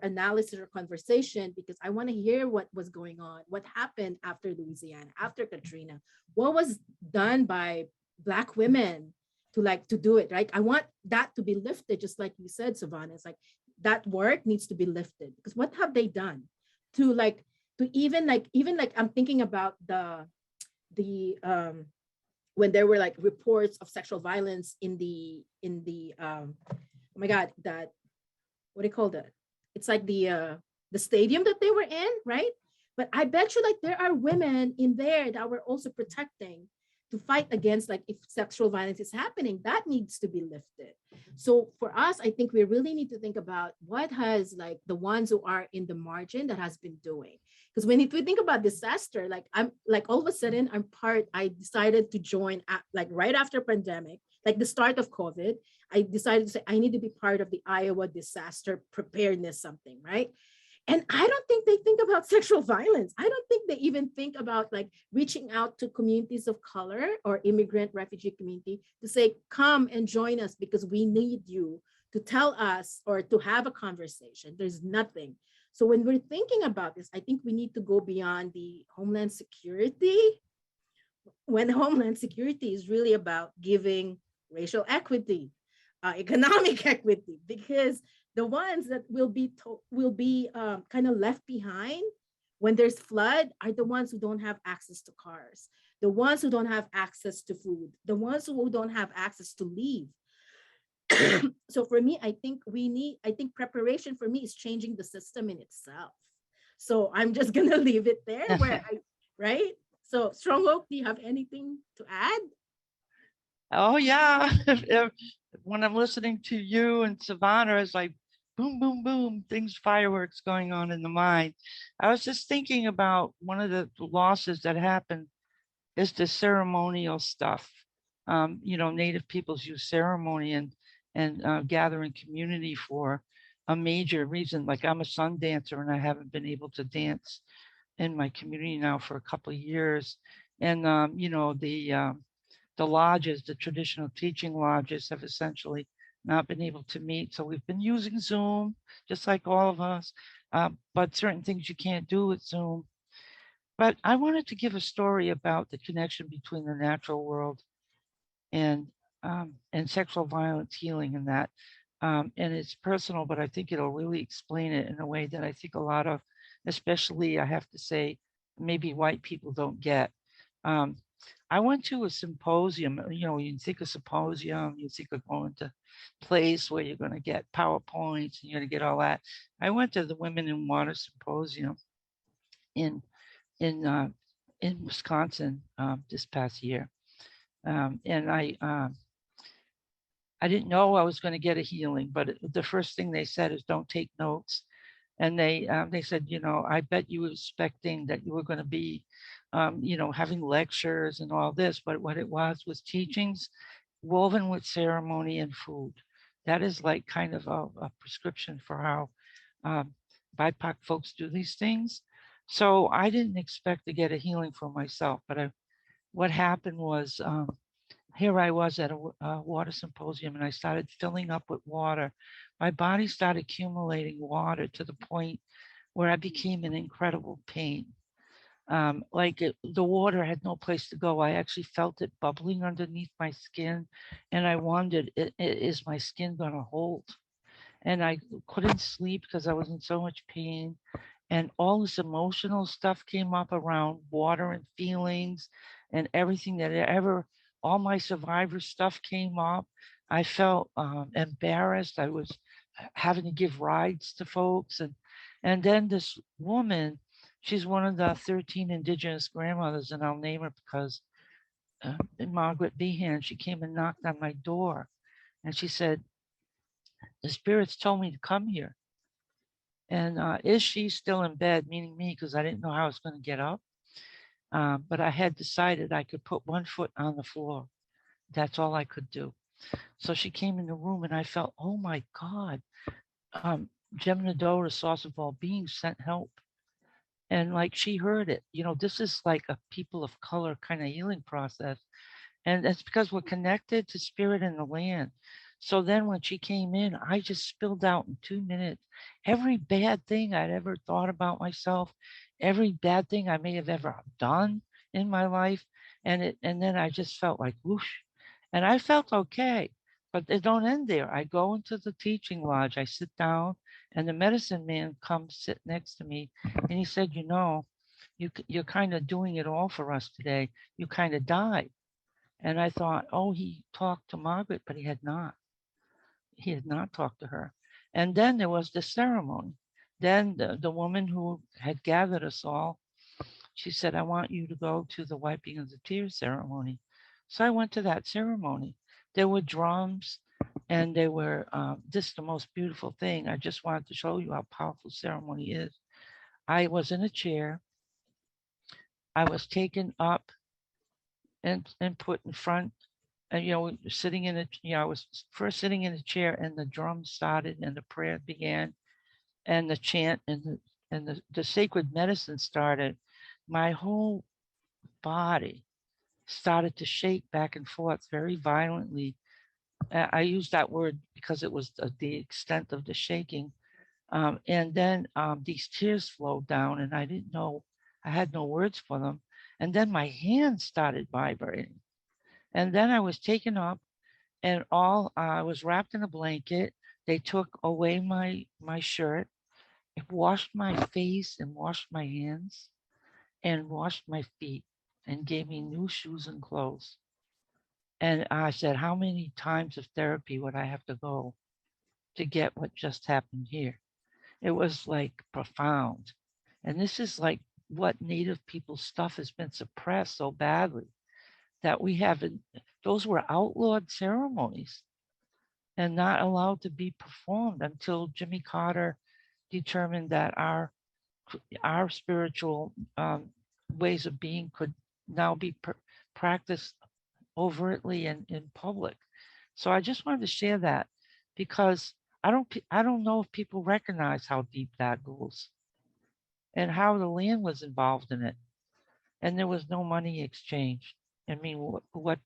analysis or conversation, because I want to hear what was going on, what happened after Louisiana, after Katrina, what was done by Black women to do it, right? I want that to be lifted, just like you said, Savannah. It's like that work needs to be lifted, because what have they done to even I'm thinking about the when there were like reports of sexual violence in the oh my God, that, what do you call that? It's like the stadium that they were in, right? But I bet you like there are women in there that were also protecting to fight against, like, if sexual violence is happening, that needs to be lifted. So for us, I think we really need to think about what has, like, the ones who are in the margin that has been doing. Because if we think about disaster, like, I'm like, all of a sudden I decided to join like right after pandemic, like the start of COVID. I decided to say I need to be part of the Iowa disaster preparedness something, right? And I don't think they think about sexual violence. I don't think they even think about like reaching out to communities of color or immigrant refugee community to say, come and join us because we need you to tell us or to have a conversation. There's nothing. So when we're thinking about this, I think we need to go beyond the Homeland Security, when Homeland Security is really about giving racial equity, economic equity, because the ones that will be kind of left behind when there's flood are the ones who don't have access to cars, the ones who don't have access to food, the ones who don't have access to leave. So for me, I think preparation for me is changing the system in itself. So I'm just gonna leave it there right? So Strong Oak, do you have anything to add? Oh yeah. When I'm listening to you and Savannah, it's like boom, boom, boom, fireworks going on in the mind. I was just thinking about one of the losses that happened is the ceremonial stuff. Native peoples use ceremony and gather in community for a major reason. Like I'm a sun dancer and I haven't been able to dance in my community now for a couple of years. And, the lodges, the traditional teaching lodges have essentially not been able to meet. So we've been using Zoom, just like all of us, but certain things you can't do with Zoom. But I wanted to give a story about the connection between the natural world and sexual violence healing and that. And it's personal, but I think it'll really explain it in a way that I think a lot of, especially I have to say, maybe white people don't get. I went to a symposium. You think of symposium, you think of going to place where you're going to get PowerPoints and you're going to get all that. I went to the Women in Water Symposium in Wisconsin this past year, and I didn't know I was going to get a healing, but the first thing they said is don't take notes. And they said, I bet you were expecting that you were going to be, having lectures and all this, but what it was teachings woven with ceremony and food. That is like kind of a prescription for how BIPOC folks do these things. So I didn't expect to get a healing for myself, but what happened was, here I was at a water symposium and I started filling up with water. My body started accumulating water to the point where I became in incredible pain. The water had no place to go. I actually felt it bubbling underneath my skin. And I wondered, is my skin going to hold? And I couldn't sleep because I was in so much pain. And all this emotional stuff came up around water and feelings and everything that all my survivor stuff came up. I felt embarrassed. I was having to give rides to folks. And then this woman, she's one of the 13 indigenous grandmothers, and I'll name her because Margaret Behan, she came and knocked on my door. And she said, the spirits told me to come here. And is she still in bed, meaning me, because I didn't know how I was going to get up. But I had decided I could put one foot on the floor. That's all I could do. So she came in the room and I felt, oh my God, Jemina, the source of all beings, sent help. And like she heard it, this is like a people of color kind of healing process. And that's because we're connected to spirit and the land. So then when she came in, I just spilled out in 2 minutes every bad thing I'd ever thought about myself, every bad thing I may have ever done in my life. And then I just felt like whoosh. And I felt okay, but they don't end there. I go into the teaching lodge, I sit down, and the medicine man comes sit next to me. And he said, you're kind of doing it all for us today. You kind of died. And I thought, oh, he talked to Margaret, but he had not. He had not talked to her. And then there was the ceremony. Then the woman who had gathered us all, she said, I want you to go to the wiping of the tears ceremony. So I went to that ceremony. There were drums and there were, this is the most beautiful thing. I just wanted to show you how powerful ceremony is. I was in a chair. I was taken up and put in front. And, sitting in I was first sitting in a chair and the drum started and the prayer began and the chant and the sacred medicine started. My whole body started to shake back and forth very violently. I use that word because it was the extent of the shaking. And then these tears flowed down and I didn't know, I had no words for them. And then my hands started vibrating. And then I was taken up and I was wrapped in a blanket. They took away my shirt, washed my face and washed my hands and washed my feet and gave me new shoes and clothes. And I said, how many times of therapy would I have to go to get what just happened here? It was like profound. And this is like what Native people's stuff has been suppressed so badly that we haven't, those were outlawed ceremonies and not allowed to be performed until Jimmy Carter determined that our spiritual ways of being could now be practiced overtly and in public. So I just wanted to share that because I don't know if people recognize how deep that goes and how the land was involved in it. And there was no money exchanged. I mean, what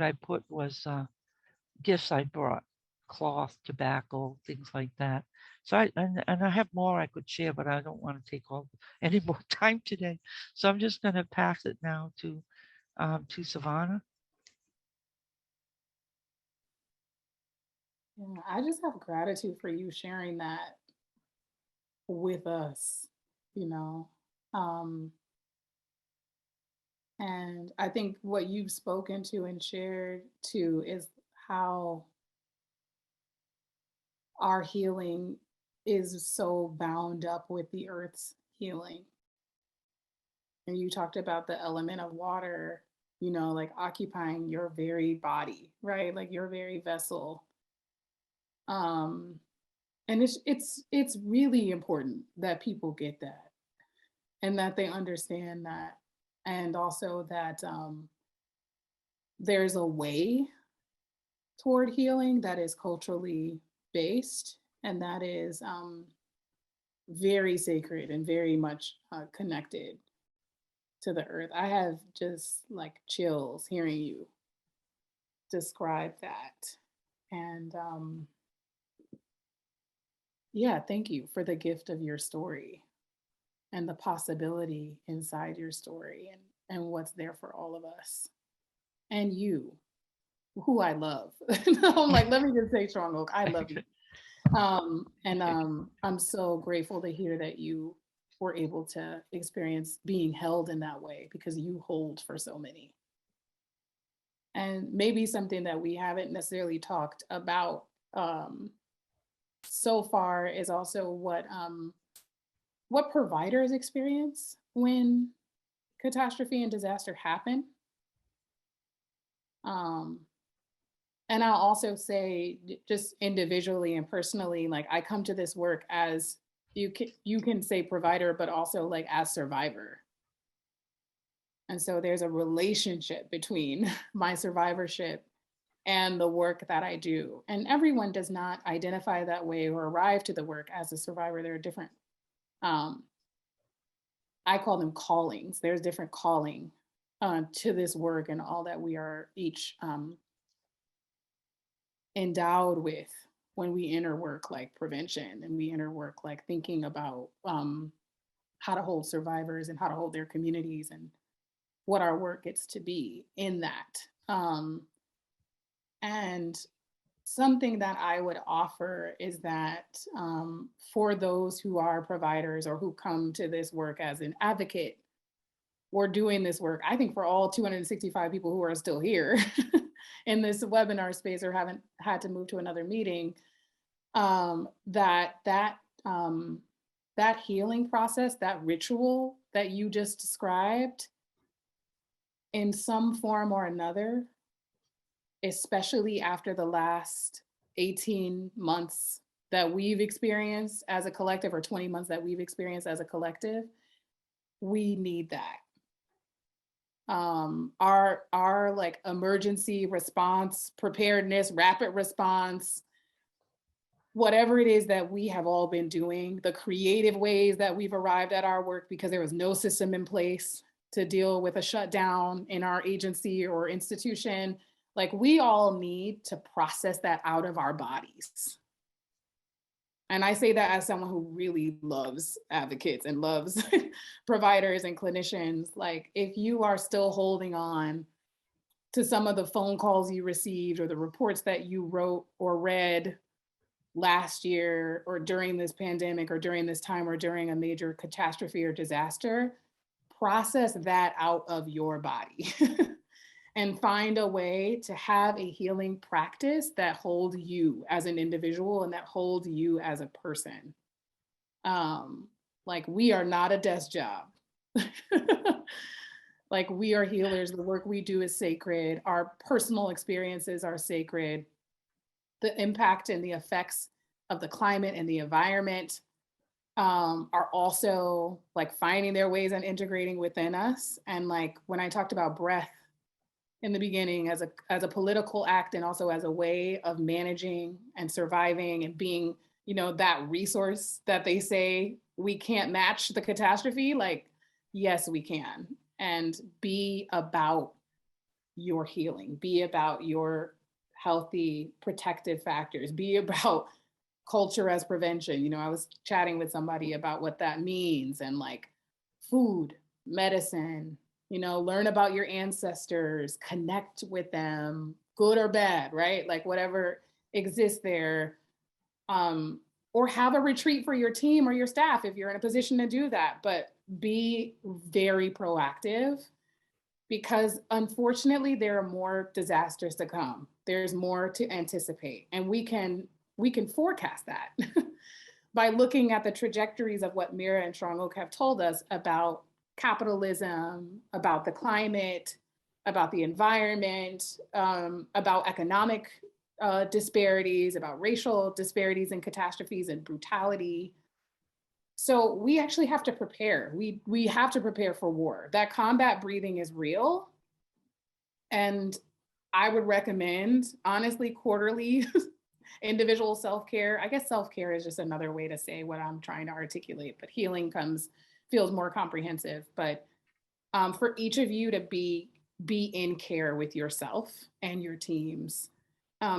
I put was gifts I brought, cloth, tobacco, things like that. So and I have more I could share, but I don't want to take all any more time today. So I'm just going to pass it now to Savannah. Yeah, I just have gratitude for you sharing that with us, you know. And I think what you've spoken to and shared too is how our healing is so bound up with the earth's healing. And you talked about the element of water, you know, like occupying your very body, right? Like your very vessel. Um, and it's really important that people get that and that they understand that. And also that there's a way toward healing that is culturally based and that is very sacred and very much connected to the earth. I have just like chills hearing you describe that. And yeah, thank you for the gift of your story and the possibility inside your story and what's there for all of us. And you, who I love. I'm like, let me just say Strong Oak, I love you. I'm so grateful to hear that you were able to experience being held in that way because you hold for so many. And maybe something that we haven't necessarily talked about so far is also what providers experience when catastrophe and disaster happen. And I'll also say, just individually and personally, like I come to this work as you can say provider, but also like as survivor. And so there's a relationship between my survivorship and the work that I do. And everyone does not identify that way or arrive to the work as a survivor. There are different, I call them callings. There's different calling to this work and all that we are each endowed with when we enter work like prevention and we enter work like thinking about how to hold survivors and how to hold their communities and what our work gets to be in that. And something that I would offer is that for those who are providers or who come to this work as an advocate, we're doing this work, I think for all 265 people who are still here in this webinar space or haven't had to move to another meeting, that healing process, that ritual that you just described in some form or another, especially after the last 18 months that we've experienced as a collective or 20 months that we've experienced as a collective, we need that. Our like emergency response, preparedness, rapid response, whatever it is that we have all been doing, the creative ways that we've arrived at our work because there was no system in place to deal with a shutdown in our agency or institution, like we all need to process that out of our bodies. And I say that as someone who really loves advocates and loves providers and clinicians. Like if you are still holding on to some of the phone calls you received or the reports that you wrote or read last year or during this pandemic or during this time or during a major catastrophe or disaster, process that out of your body. And find a way to have a healing practice that holds you as an individual and that holds you as a person. Like we are not a desk job. Like we are healers. The work we do is sacred. Our personal experiences are sacred. The impact and the effects of the climate and the environment are also like finding their ways and integrating within us. And like when I talked about breath in the beginning as a political act and also as a way of managing and surviving and being, you know, that resource that they say we can't match the catastrophe, like, yes, we can. And be about your healing, be about your healthy protective factors, be about culture as prevention. You know, I was chatting with somebody about what that means, and like food, medicine, you know, learn about your ancestors, connect with them, good or bad, right? Like whatever exists there. Or have a retreat for your team or your staff if you're in a position to do that. But be very proactive, because unfortunately there are more disasters to come. There's more to anticipate, and we can forecast that by looking at the trajectories of what Mira and Strong Oak have told us about capitalism, about the climate, about the environment, about economic disparities, about racial disparities and catastrophes and brutality. So we actually have to prepare. We have to prepare for war. That combat breathing is real. And I would recommend, honestly, quarterly individual self-care. I guess self-care is just another way to say what I'm trying to articulate, but healing feels more comprehensive. But for each of you to be in care with yourself and your teams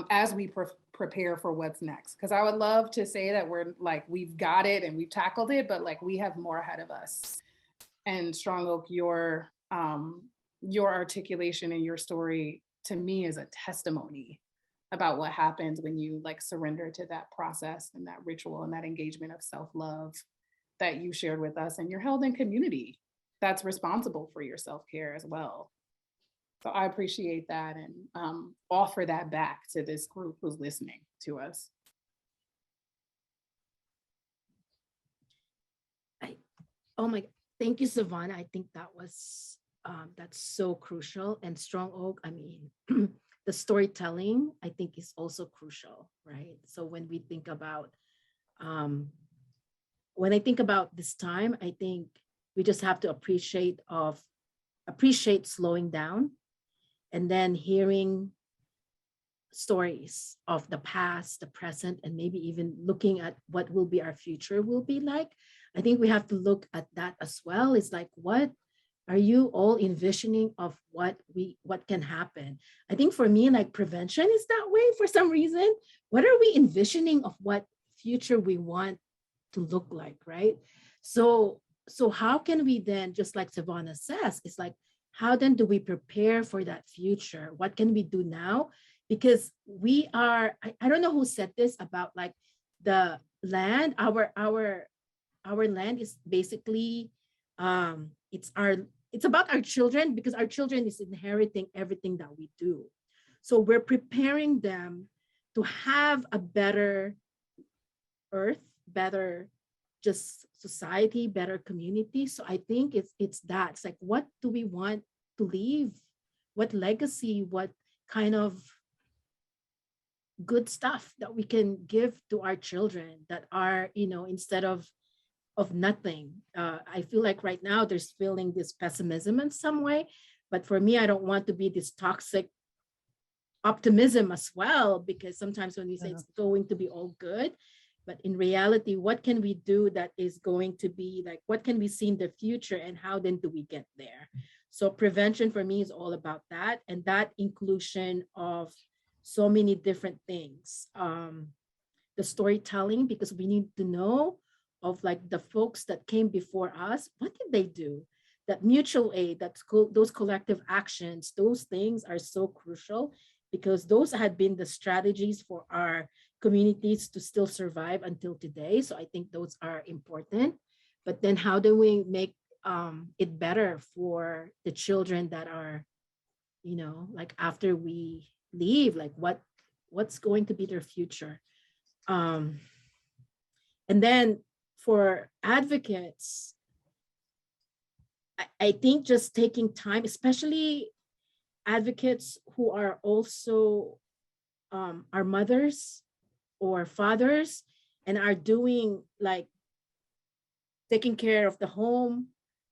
as we prepare for what's next. Because I would love to say that we're like, we've got it and we've tackled it, but like we have more ahead of us. And Strong Oak, your articulation and your story to me is a testimony about what happens when you like surrender to that process and that ritual and that engagement of self-love that you shared with us, and you're held in community that's responsible for your self-care as well. So I appreciate that, and offer that back to this group who's listening to us. Oh my, thank you, Savannah. I think that was, that's so crucial. And Strong Oak, I mean, the storytelling, I think is also crucial, right? So when we think about, when I think about this time, I think we just have to appreciate slowing down, and then hearing stories of the past, the present, and maybe even looking at what will be our future will be like. I think we have to look at that as well. It's like, what are you all envisioning of what can happen? I think for me, like prevention is that way for some reason. What are we envisioning of what future we want to look like, right? So how can we then, just like Savannah says, it's like, how then do we prepare for that future? What can we do now? Because we are, I don't know who said this about like the land, our land is basically, it's about our children, because our children is inheriting everything that we do. So we're preparing them to have a better earth, better just society, better community. So I think it's that. It's like, what do we want to leave? What legacy, what kind of good stuff that we can give to our children that are, you know, instead of nothing. I feel like right now there's feeling this pessimism in some way, but for me, I don't want to be this toxic optimism as well, because sometimes when we say it's going to be all good, but in reality, what can we do that is going to be like, what can we see in the future, and how then do we get there? So prevention for me is all about that, and that inclusion of so many different things. The storytelling, because we need to know of like the folks that came before us, what did they do? That mutual aid, those collective actions, those things are so crucial, because those had been the strategies for our communities to still survive until today. So I think those are important. But then how do we make it better for the children that are, you know, like after we leave, like what's going to be their future? And then for advocates, I think just taking time, especially advocates who are also our mothers or fathers and are doing like taking care of the home,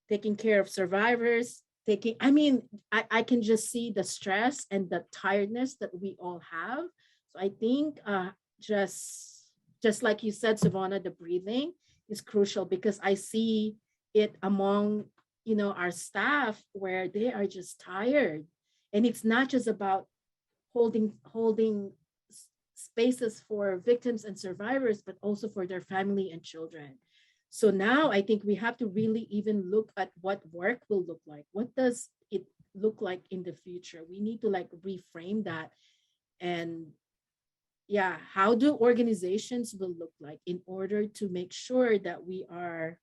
taking care of survivors, taking, I mean, I can just see the stress and the tiredness that we all have. So I think just like you said, Savannah, the breathing is crucial because I see it among, you know, our staff where they are just tired. And it's not just about holding spaces for victims and survivors, but also for their family and children. So now I think we have to really even look at what work will look like. What does it look like in the future? We need to like reframe that. And yeah, how do organizations will look like in order to make sure that we are,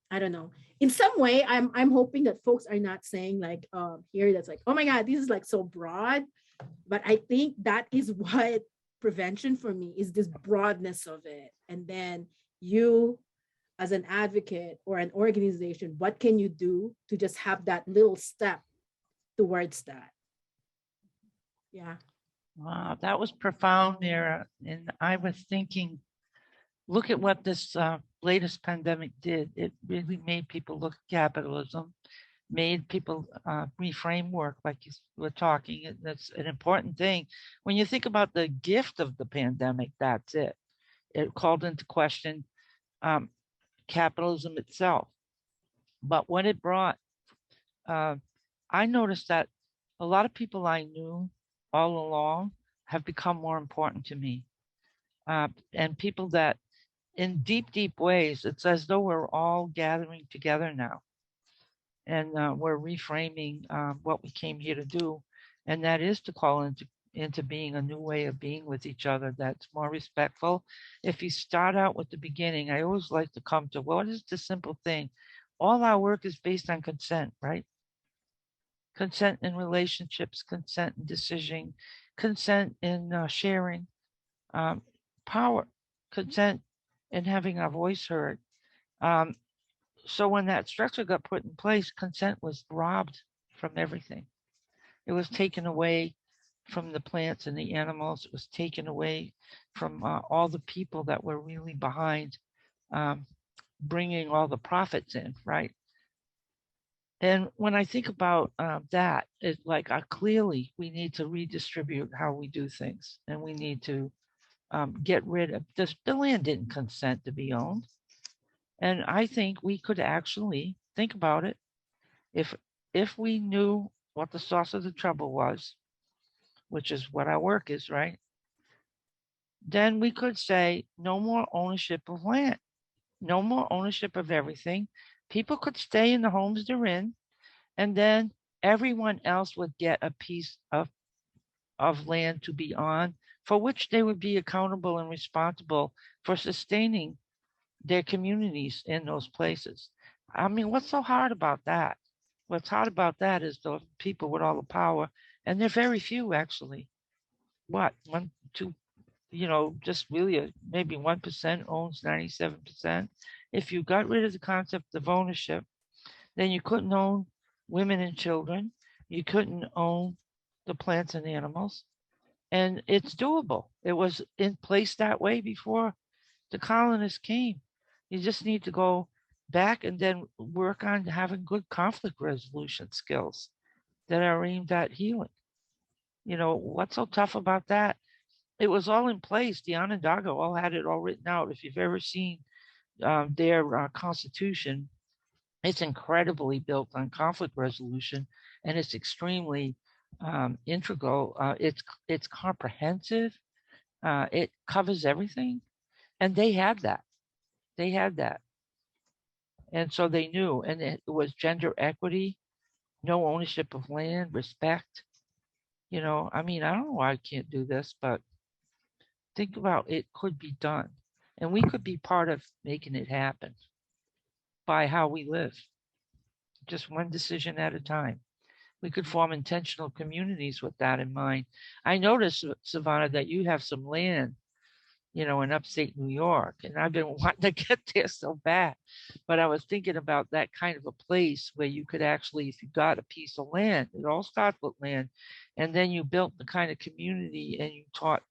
I don't know. In some way, I'm hoping that folks are not saying like here that's like, oh my God, this is like so broad. But I think that is what prevention for me is, this broadness of it. And then you as an advocate or an organization, what can you do to just have that little step towards that? Yeah. Wow, that was profound, Mira. And I was thinking, look at what this latest pandemic did. It really made people look at capitalism, made people reframe work like you were talking. That's an important thing. When you think about the gift of the pandemic, that's it. It called into question capitalism itself. But what it brought, I noticed that a lot of people I knew all along have become more important to me. And people that in deep, deep ways, it's as though we're all gathering together now. And we're reframing what we came here to do. And that is to call into being a new way of being with each other that's more respectful. If you start out with the beginning, I always like to come to what is the simple thing? All our work is based on consent, right? Consent in relationships, consent in decision, consent in sharing, power, consent in having our voice heard. So when that structure got put in place, consent was robbed from everything. It was taken away from the plants and the animals. It was taken away from all the people that were really behind bringing all the profits in, right? And when I think about that, it's like clearly we need to redistribute how we do things, and we need to get rid of this. The land didn't consent to be owned. And I think we could actually think about it. If we knew what the source of the trouble was, which is what our work is, right? Then we could say no more ownership of land, no more ownership of everything. People could stay in the homes they're in, and then everyone else would get a piece of land to be on, for which they would be accountable and responsible for sustaining their communities in those places. I mean, what's so hard about that? What's hard about that is the people with all the power, and they're very few actually. What, 1, 2, just really maybe 1% owns 97%. If you got rid of the concept of ownership, then you couldn't own women and children. You couldn't own the plants and animals. And it's doable. It was in place that way before the colonists came. You just need to go back and then work on having good conflict resolution skills that are aimed at healing. What's so tough about that? It was all in place. The Onondaga all had it all written out. If you've ever seen their constitution, it's incredibly built on conflict resolution, and it's extremely integral. It's comprehensive. It covers everything, and they had that. They had that. And so they knew, and it was gender equity, no ownership of land, respect. I mean, I don't know why I can't do this, but think about it could be done. And we could be part of making it happen by how we live, just one decision at a time. We could form intentional communities with that in mind. I noticed, Savannah, that you have some land in upstate New York. And I've been wanting to get there so bad. But I was thinking about that kind of a place where you could actually, if you got a piece of land, it all starts with land, and then you built the kind of community and you taught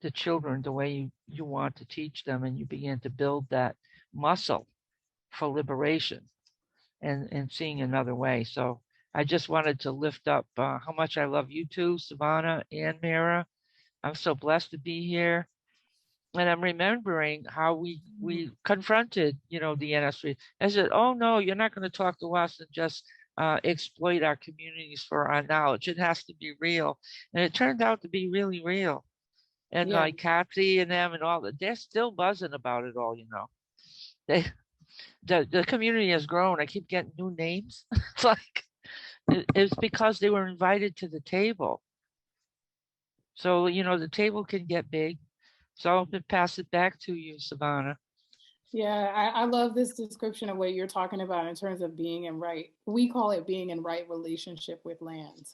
the children the way you want to teach them, and you began to build that muscle for liberation. and seeing another way. So I just wanted to lift up how much I love you two, Savannah and Mira. I'm so blessed to be here. And I'm remembering how we confronted, the NSC. I said, oh no, you're not going to talk to us and just exploit our communities for our knowledge. It has to be real. And it turned out to be really real. And Yeah. like Kathy and them and all that, they're still buzzing about it all, They the community has grown. I keep getting new names. It's like it's because they were invited to the table. So, the table can get big. So I'll pass it back to you, Savannah. Yeah, I love this description of what you're talking about in terms of being in right. We call it being in right relationship with land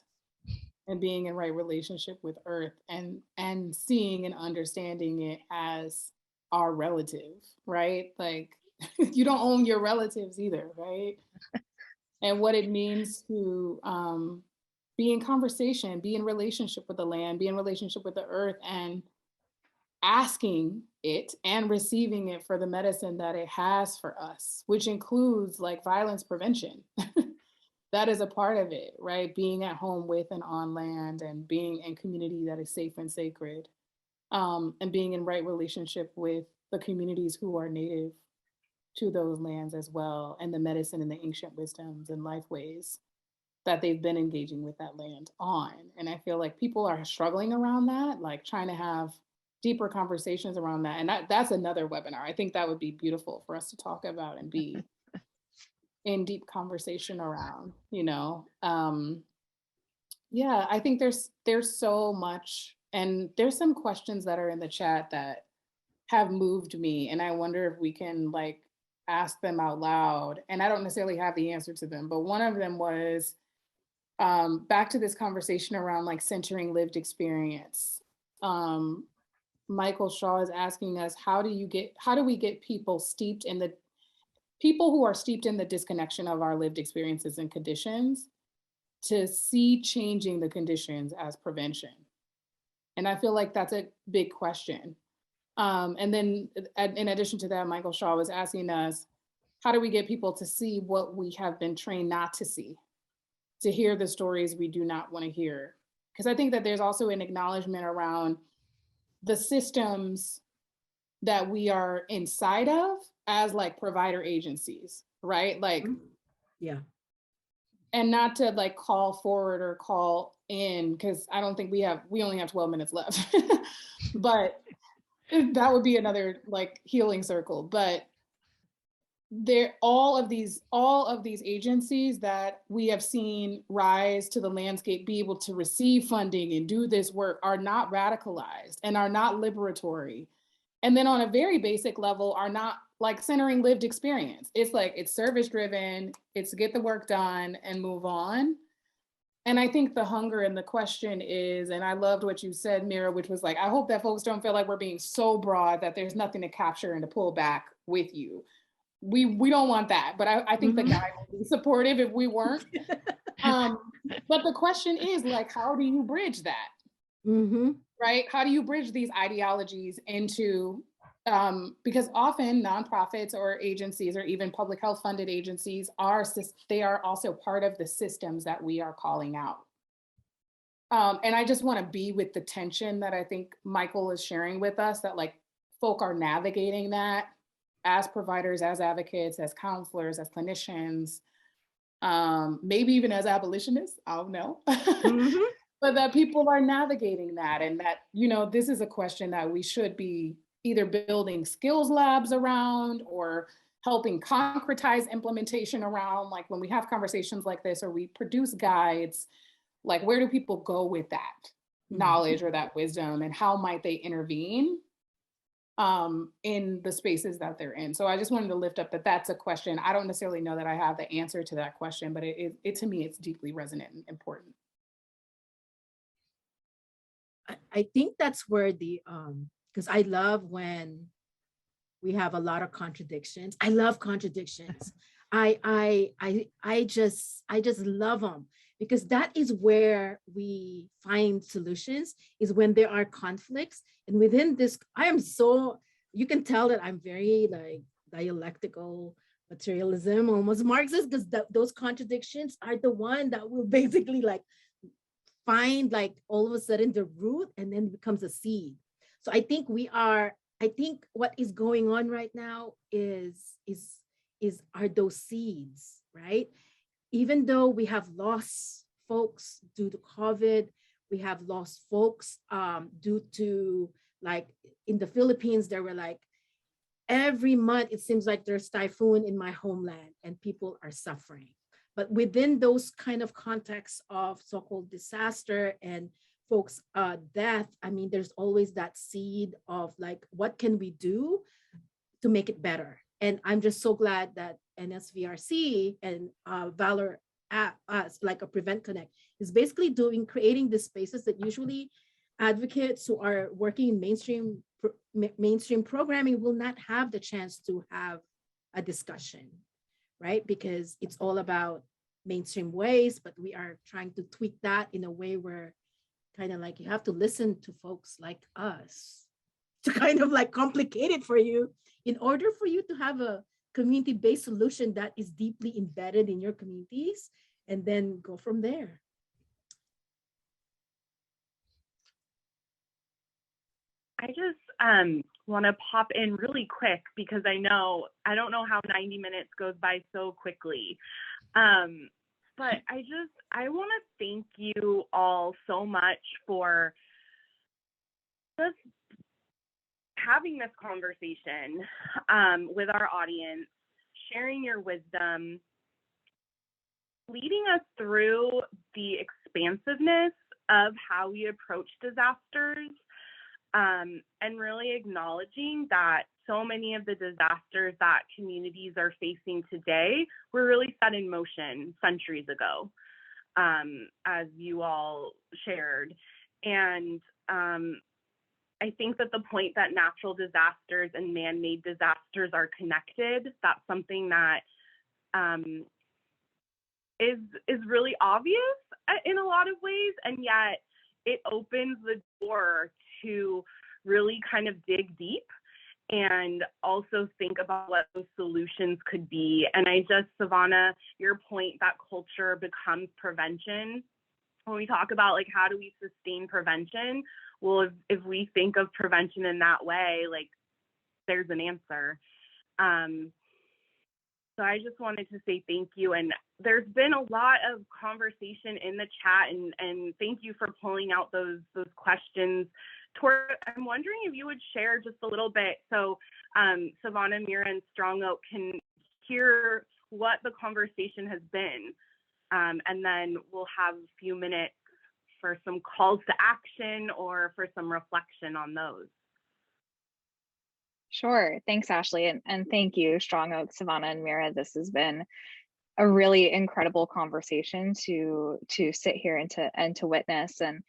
and being in right relationship with earth and seeing and understanding it as our relative, right? Like you don't own your relatives either, right? And what it means to be in conversation, be in relationship with the land, be in relationship with the earth, and asking it and receiving it for the medicine that it has for us, which includes like violence prevention. That is a part of it, right? Being at home with and on land and being in community that is safe and sacred, and being in right relationship with the communities who are native to those lands as well, and the medicine and the ancient wisdoms and life ways that they've been engaging with that land on. And I feel like people are struggling around that, like trying to have deeper conversations around that. And that's another webinar. I think that would be beautiful for us to talk about and be in deep conversation around, yeah, I think there's so much, and there's some questions that are in the chat that have moved me, and I wonder if we can like ask them out loud. And I don't necessarily have the answer to them, but one of them was back to this conversation around like centering lived experience. Michael Shaw is asking us, how do we get people who are steeped in the disconnection of our lived experiences and conditions to see changing the conditions as prevention? And I feel like that's a big question. And then in addition to that, Michael Shaw was asking us, how do we get people to see what we have been trained not to see, to hear the stories we do not want to hear? Because I think that there's also an acknowledgement around the systems that we are inside of as like provider agencies, right? Like, yeah. And not to like call forward or call in, because I don't think we only have 12 minutes left, but that would be another like healing circle. But all of these agencies that we have seen rise to the landscape, be able to receive funding and do this work, are not radicalized and are not liberatory. And then on a very basic level are not like centering lived experience. It's like, it's service driven, it's get the work done and move on. And I think the hunger and the question is, and I loved what you said, Mira, which was like, I hope that folks don't feel like we're being so broad that there's nothing to capture and to pull back with you. We don't want that, but I think the guide would be supportive if we weren't. But the question is like, how do you bridge that? Right? How do you bridge these ideologies into, because often nonprofits or agencies or even public health funded agencies they are also part of the systems that we are calling out. And I just want to be with the tension that I think Michael is sharing with us, that like folk are navigating that as providers, as advocates, as counselors, as clinicians, maybe even as abolitionists, I don't know. But that people are navigating that, and that, this is a question that we should be either building skills labs around or helping concretize implementation around. Like when we have conversations like this, or we produce guides, like where do people go with that knowledge or that wisdom, and how might they intervene in the spaces that they're in? So I just wanted to lift up that's a question. I don't necessarily know that I have the answer to that question, but it to me, it's deeply resonant and important. I think that's where because I love when we have a lot of contradictions. I love contradictions. I just love them, because that is where we find solutions, is when there are conflicts. And within this, you can tell that I'm very like dialectical, materialism, almost Marxist, because those contradictions are the one that will basically like find like all of a sudden the root and then becomes a seed. So I think what is going on right now are those seeds, right? Even though we have lost folks due to COVID, we have lost folks due to, like, in the Philippines, there were like every month it seems like there's typhoon in my homeland and people are suffering. But within those kind of contexts of so-called disaster and folks' death, I mean, there's always that seed of like, what can we do to make it better? And I'm just so glad that NSVRC and Valor, like a Prevent Connect, is basically creating these spaces that usually advocates who are working in mainstream programming will not have the chance to have a discussion, right? Because it's all about mainstream ways, but we are trying to tweak that in a way where kind of like you have to listen to folks like us to kind of like complicate it for you in order for you to have a community-based solution that is deeply embedded in your communities, and then go from there. I just want to pop in really quick because I don't know how 90 minutes goes by so quickly. But I want to thank you all so much for just having this conversation with our audience, sharing your wisdom, leading us through the expansiveness of how we approach disasters, and really acknowledging that so many of the disasters that communities are facing today were really set in motion centuries ago, as you all shared. And I think that the point that natural disasters and man-made disasters are connected, that's something that is really obvious in a lot of ways, and yet it opens the door to really kind of dig deep and also think about what those solutions could be. And Savannah, your point that culture becomes prevention, when we talk about like how do we sustain prevention, well, if we think of prevention in that way, like there's an answer. So I just wanted to say thank you. And there's been a lot of conversation in the chat, and thank you for pulling out those questions. I'm wondering if you would share just a little bit so Savannah, Mira, and Strong Oak can hear what the conversation has been. And then we'll have a few minutes for some calls to action or for some reflection on those. Sure. Thanks, Ashley. And thank you, Strong Oak, Savannah, and Mira. This has been a really incredible conversation to sit here and to witness. And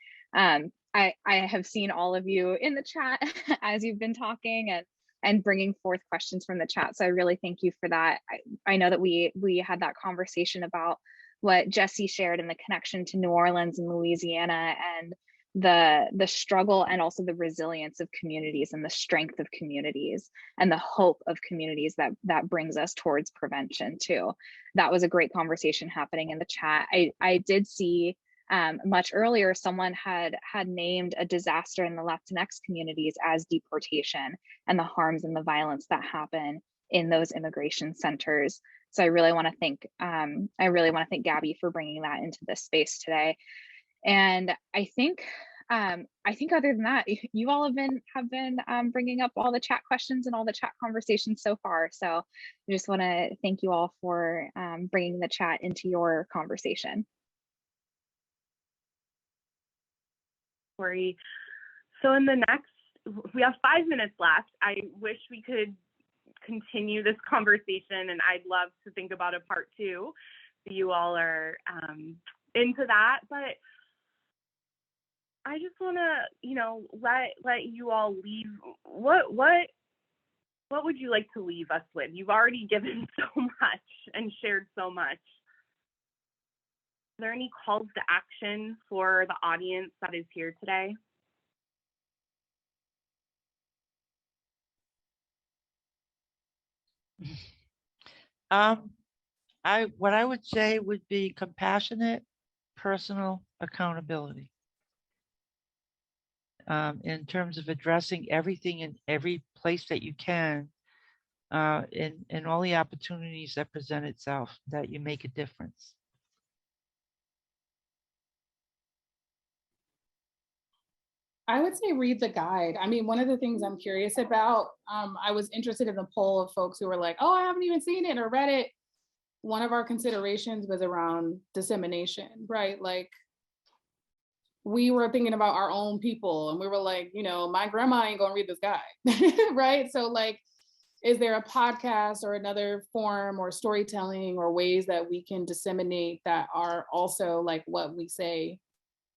I have seen all of you in the chat as you've been talking and bringing forth questions from the chat. So I really thank you for that. I know that we had that conversation about what Jesse shared in the connection to New Orleans and Louisiana, and the struggle and also the resilience of communities and the strength of communities and the hope of communities that brings us towards prevention too. That was a great conversation happening in the chat. I did see much earlier someone had named a disaster in the Latinx communities as deportation and the harms and the violence that happen in those immigration centers. So I really want to thank Gabby for bringing that into this space today. And I think other than that, you all have been bringing up all the chat questions and all the chat conversations so far. So I just want to thank you all for bringing the chat into your conversation. Corey. So we have 5 minutes left. I wish we could continue this conversation, and I'd love to think about a part 2. You all are into that, but I just want to, let you all leave. What would you like to leave us with? You've already given so much and shared so much. Are there any calls to action for the audience that is here today? What I would say would be compassionate, personal accountability. In terms of addressing everything in every place that you can, in all the opportunities that present itself, that you make a difference. I would say read the guide. I mean, one of the things I'm curious about, I was interested in the poll of folks who were like, oh, I haven't even seen it or read it. One of our considerations was around dissemination, right? Like, we were thinking about our own people and we were like, you know, my grandma ain't gonna read this guide, right? So like, is there a podcast or another form or storytelling or ways that we can disseminate that are also like what we say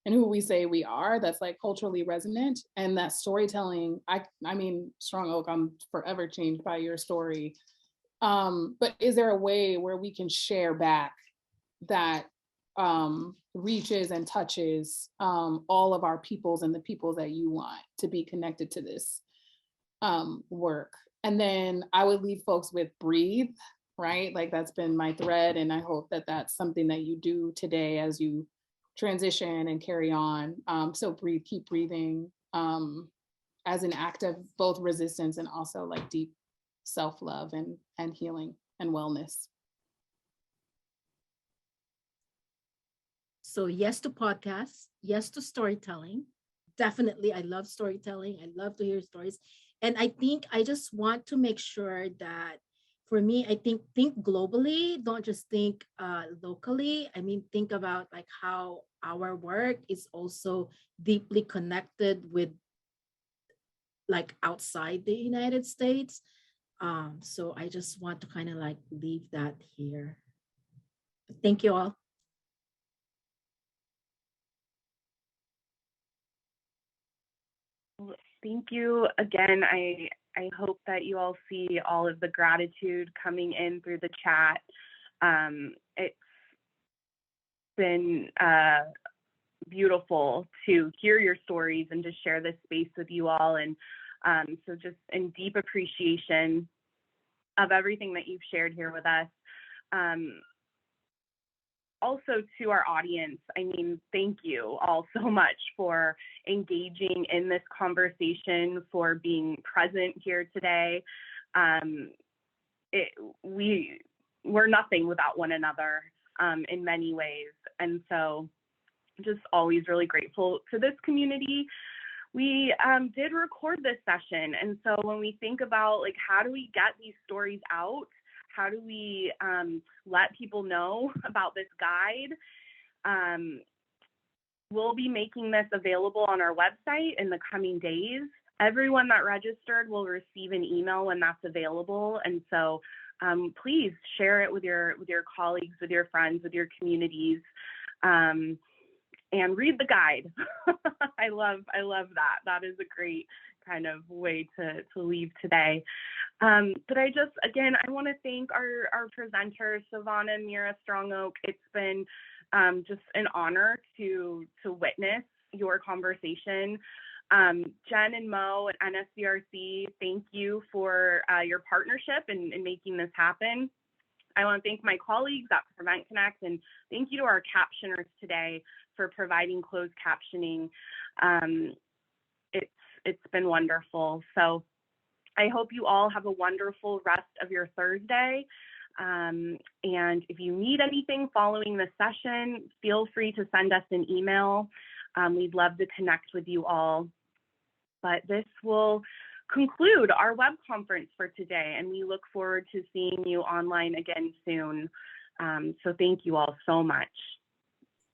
and who we say we are, that's like culturally resonant? And that storytelling, I mean, Strong Oak, I'm forever changed by your story. But is there a way where we can share back that reaches and touches all of our peoples and the peoples that you want to be connected to this work? And then I would leave folks with breathe, right? Like that's been my thread. And I hope that that's something that you do today as you transition and carry on. So breathe, keep breathing as an act of both resistance and also like deep self-love and healing and wellness. So yes to podcasts, yes to storytelling. Definitely, I love storytelling. I love to hear stories. And I think I just want to make sure that for me, I think globally, don't just think locally. I mean, think about like how our work is also deeply connected with like outside the United States. So I just want to kind of like leave that here. Thank you all. Thank you again. I hope that you all see all of the gratitude coming in through the chat. It's been beautiful to hear your stories and to share this space with you all. And so just in deep appreciation of everything that you've shared here with us. Also to our audience, I mean, thank you all so much for engaging in this conversation, for being present here today. We're nothing without one another in many ways. And so just always really grateful to this community. We did record this session. And so when we think about like, how do we get these stories out? How do we let people know about this guide? We'll be making this available on our website in the coming days. Everyone that registered will receive an email when that's available. And so please share it with your colleagues, with your friends, with your communities, and read the guide. I love that. That is a great kind of way to leave today. But I want to thank our presenters, Savannah, Mira, Strong Oak. It's been just an honor to witness your conversation. Jen and Mo at NSCRC, thank you for your partnership in making this happen. I want to thank my colleagues at Prevent Connect, and thank you to our captioners today for providing closed captioning. It's been wonderful. So I hope you all have a wonderful rest of your Thursday. And if you need anything following the session, feel free to send us an email. We'd love to connect with you all. But this will conclude our web conference for today, and we look forward to seeing you online again soon. So thank you all so much.